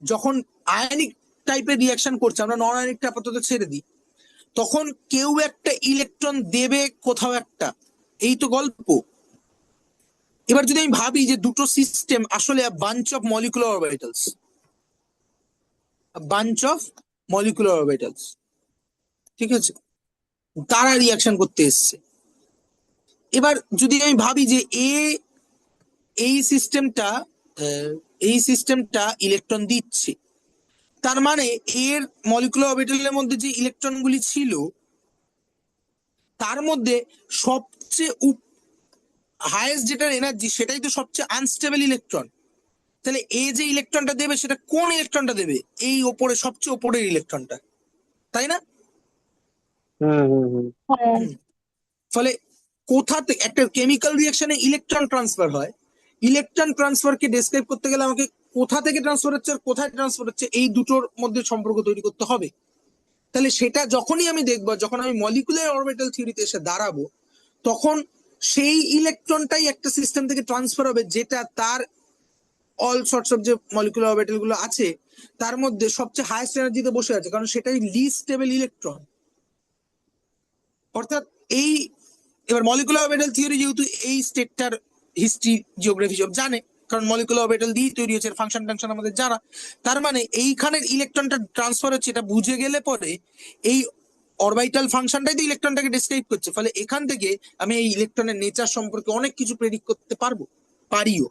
যখন আয়নিক টাইপের রিয়াকশন করছে, আমরা নন আয়নিকটা আপাতত ছেড়ে দিই, তখন কেউ একটা ইলেকট্রন দেবে কোথাও একটা, এই তো গল্প। এবার যদি আমি ভাবি যে দুটো সিস্টেম আসলে bunch of molecular orbitals, bunch of molecular orbitals, ঠিক আছে, তারা রিয়াকশন করতে এসছে। এবার যদি আমি ভাবি যে এই সিস্টেমটা এই সিস্টেমটা ইলেকট্রন দিচ্ছে, তার মানে এর মলিকুলার অরবিটালের মধ্যে যে ইলেকট্রনগুলি ছিল তার মধ্যে সবচেয়ে হায়েস্ট যেটা এনার্জি সেটাই তো সবচেয়ে আনস্টেবল ইলেকট্রন। তাহলে এই যে ইলেকট্রনটা দেবে সেটা কোন ইলেকট্রনটা দেবে? এই ওপরে সবচেয়ে ওপরের ইলেকট্রনটা, তাই না? হুম হুম হুম হ্যাঁ। হুম। ফলে কোথা থেকে একটা কেমিক্যাল রিঅ্যাকশনে ইলেকট্রন ট্রান্সফার হয়, ইলেকট্রন ট্রান্সফারকে ডেসক্রাইব করতে গেলে আমাকে কোথা থেকে ট্রান্সফার হচ্ছে আর কোথায় ট্রান্সফার হচ্ছে এই দুটোর মধ্যে সম্পর্ক তৈরি করতে হবে। তাহলে সেটা যখনই আমি দেখবো, যখন আমি মলিকুলার অরবিটাল থিওরিতে এসে দাঁড়াবো, তখন সেই ইলেকট্রনটাই একটা সিস্টেম থেকে ট্রান্সফার হবে যেটা তার অল সর্টস অফ যে মলিকুলার অরবিটাল গুলো আছে তার মধ্যে সবচেয়ে হাইয়েস্ট এনার্জিতে বসে আছে, কারণ সেটাই লিস্ট স্টেবল ইলেকট্রন। অর্থাৎ এই এবার মলিকুলার অরবিটাল থিওরি যেহেতু এই স্টেটটার হিস্ট্রি জিওগ্রাফি সব জানে, কারণ মলিকুলার অরবিটাল দিয়েই তৈরি হচ্ছে, ফাংশন টাংশন আমাদের জানা, তার মানে এইখানের ইলেকট্রনটা ট্রান্সফার হচ্ছে এটা বুঝে গেলে পরে এই অরবিটাল ফাংশনটাই তো ইলেকট্রনটাকে ডেসক্রাইব করছে। ফলে এখান থেকে আমি এই ইলেকট্রনের নেচার সম্পর্কে অনেক কিছু প্রেডিক্ট করতে পারিও।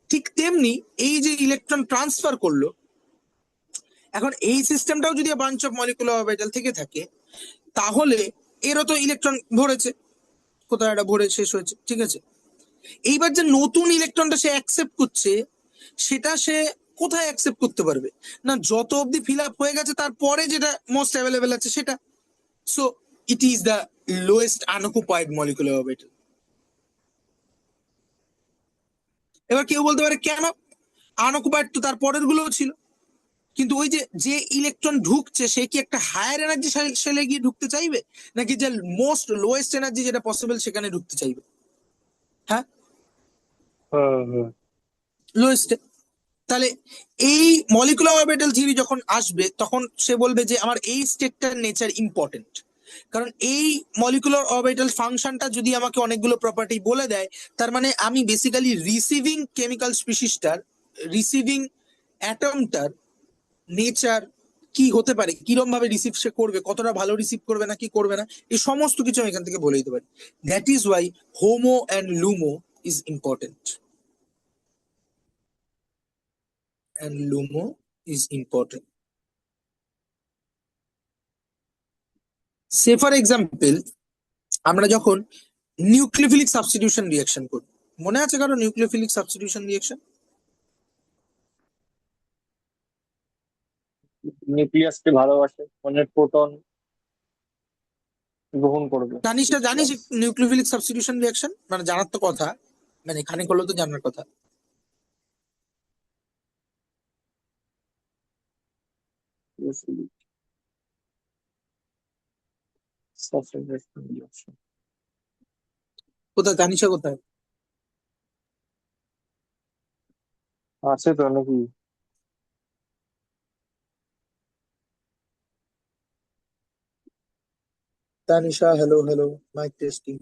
ঠিক তেমনি এই যে ইলেকট্রন ট্রান্সফার করলো, এখন এই সিস্টেমটাও যদি বাঞ্চ অফ মলিকুলার অরবিটাল থেকে থাকে, তাহলে এরও তো ইলেকট্রন ভরেছে, কোথাও একটা ভরে শেষ হয়েছে, ঠিক আছে। এইবার যে নতুন ইলেকট্রনটা সে অ্যাকসেপ্ট করছে, সেটা সে কোথায় অ্যাকসেপ্ট করতে পারবে? না, যত অবধি ফিল আপ হয়ে গেছে তারপরে যেটা মোস্ট অ্যাভেলেবেল আছে সেটা। So it is the lowest unoccupied molecular orbital. এবার কেউ বলতে পারে কেন আনঅকুপাইড, তো তার পরের গুলোও ছিল। কিন্তু ওই যে যে ইলেকট্রন ঢুকছে সে কি একটা হায়ার এনার্জি সেলে গিয়ে ঢুকতে চাইবে, নাকি যে মোস্ট লোয়েস্ট এনার্জি যেটা পসিবল সেখানে ঢুকতে চাইবে? হ্যাঁ, হুম হুম লোয়েস্টে। তাহলে এই মলিকুলার অরবিটাল থিওরি যখন আসবে তখন সে বলবে যে আমার এই স্টেটটার নেচার ইম্পর্টেন্ট, কারণ এই মলিকুলার অরবিটাল ফাংশনটা যদি আমাকে অনেকগুলো প্রপার্টি বলে দেয়, তার মানে আমি বেসিক্যালি রিসিভিং কেমিক্যাল স্পিসিসটার, রিসিভিং অ্যাটমটার নেচার কি হতে পারে, কিরম ভাবে রিসিভ সে করবে, কতটা ভালো রিসিভ করবে না কি করবে না, এই সমস্ত কিছু আমি এখান থেকে বলে দিতে পারি। That is why HOMO and LUMO is important, and LUMO is important. Say for example, আমরা যখন নিউক্লিওফিলিক সাবস্টিটিউশন রিঅ্যাকশন করি, মনে আছে কারো নিউক্লিওফিলিক সাবস্টিটিউশন রিঅ্যাকশন? নিউক্লিয়াসকে ভালোবাসে মানে প্রোটন গ্রহণ করবে জানিস জানিস নিউক্লিয়াস। নিউক্লিওফিলিক সাবস্টিটিউশন রিঅ্যাকশন মানে জানার তো কথা, মানে খানিক হলেও তো জানার কথা। কোথায় জানিস, কোথায়? আছে তো নাকি? Tanisha, hello hello, mike testing.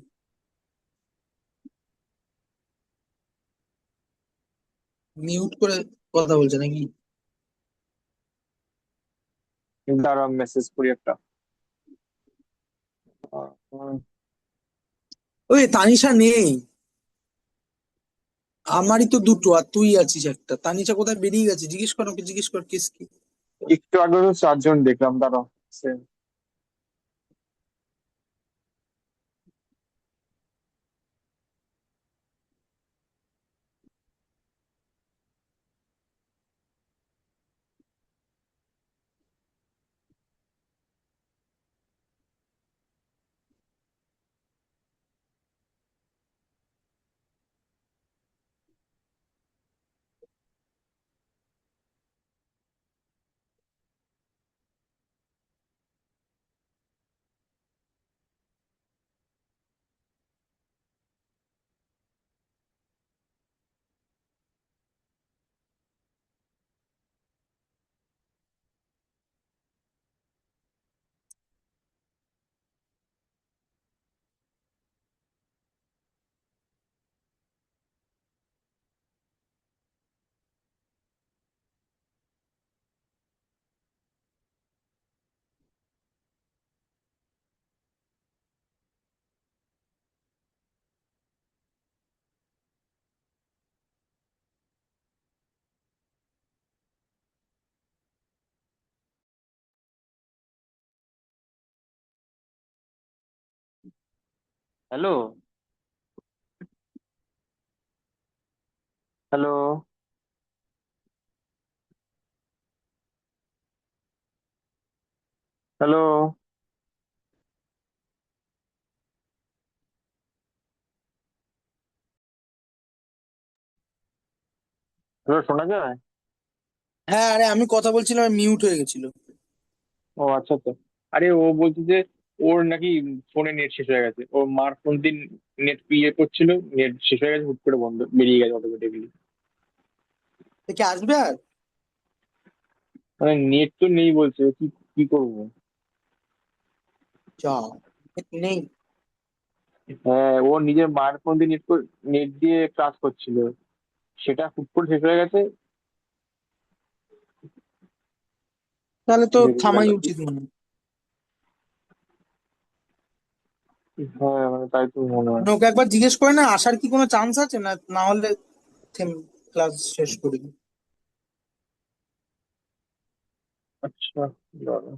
Mute করে কথা বলছে নাকি? দাঁড়া মেসেজ করি একটা। হুম, ওই তানিশা নেই, আমারই তো দুটো আর তুই আছিস একটা। তানিশা কোথায় বেরিয়ে গেছে? জিজ্ঞেস কর ওকে, জিজ্ঞেস কর কেস কি। একটু আগে তো 4 জন দেখলাম, দাঁড়া। হ্যালো। হ্যালো। হ্যালো। হ্যালো, শোনা যায়? হ্যাঁ, আরে আমি কথা বলছিলাম, মিউট হয়ে গেছিল। ও আচ্ছা আচ্ছা। আরে ও বলছে যে ওর নাকি ফোনে নেট শেষ হয়ে গেছে, ওর মার ফোন দিয়ে নেট ইয়ে করছিল, নেট শেষ হয়ে গেছে, হুট করে বন্ধ বেরিয়ে গেছে অটোমেটিকলি। দেখে আসবে আর? মানে নেট তো নেই বলছে, ও কি কি করবো? যা, নেই। হ্যাঁ, ও নিজের মায়ের ফোন দিয়ে নেট দিয়ে ক্লাস করছিল, সেটা হুট করে শেষ হয়ে গেছে, তাহলে তো বেরিয়ে গেল। থামাই উচিত মনে হয়। হ্যাঁ মানে তাই তো মনে হয়। মানে ওকে একবার জিজ্ঞেস করে না, আসার কি কোনো চান্স আছে, না না হলে ক্লাস শেষ করে দিই। আচ্ছা, দাঁড়াও।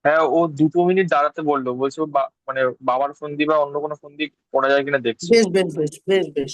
হ্যাঁ, ও 2 মিনিট দাঁড়াতে বললো, বলছে ও মানে বাবার ফোন দিয়ে বা অন্য কোনো ফোন দিয়ে করা যায় কিনা দেখছে। বেশ বেশ বেশ বেশ বেশ।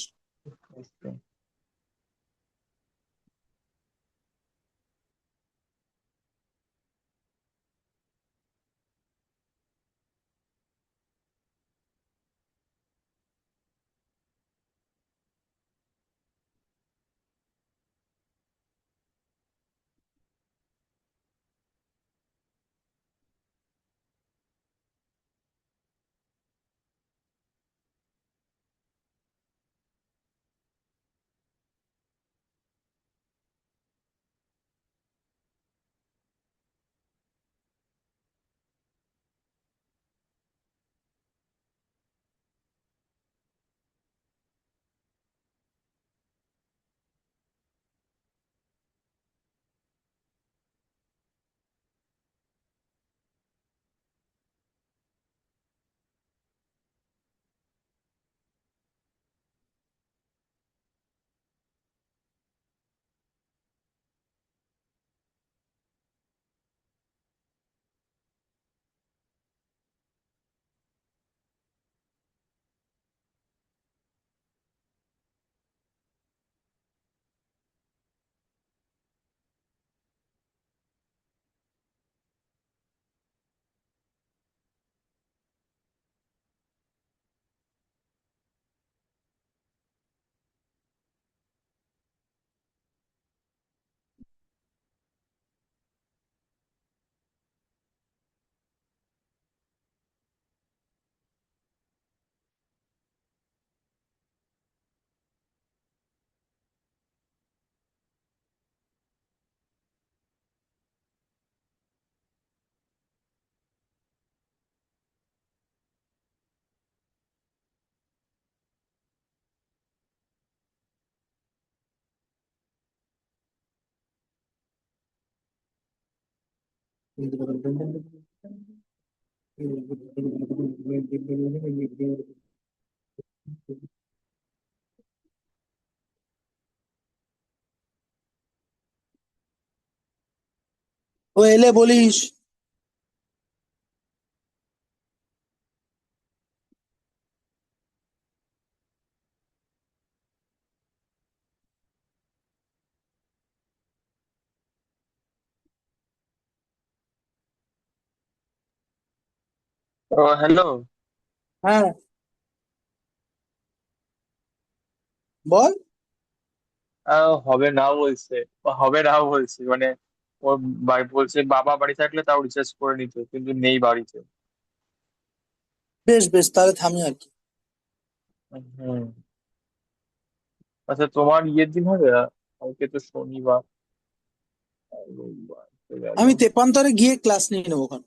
ও এলে বলিস। ও হ্যালো। হ্যাঁ, বল। হবে না বলছে, ও হবে না বলছে, মানে ওর বাড়ি বলছে বাবা বাড়ি থাকলে তাও রিচার্জ করে নিত, কিন্তু নেই বাড়িতে। বেশ বেশ, তাহলে থামি আর কি। হুম। আচ্ছা, তোমার ইয়ের দিন হবে? কালকে তো শনিবার, আর রবিবার তো গেল। আমি তেপান্তরে গিয়ে ক্লাস নিয়ে নেবো ওখানে।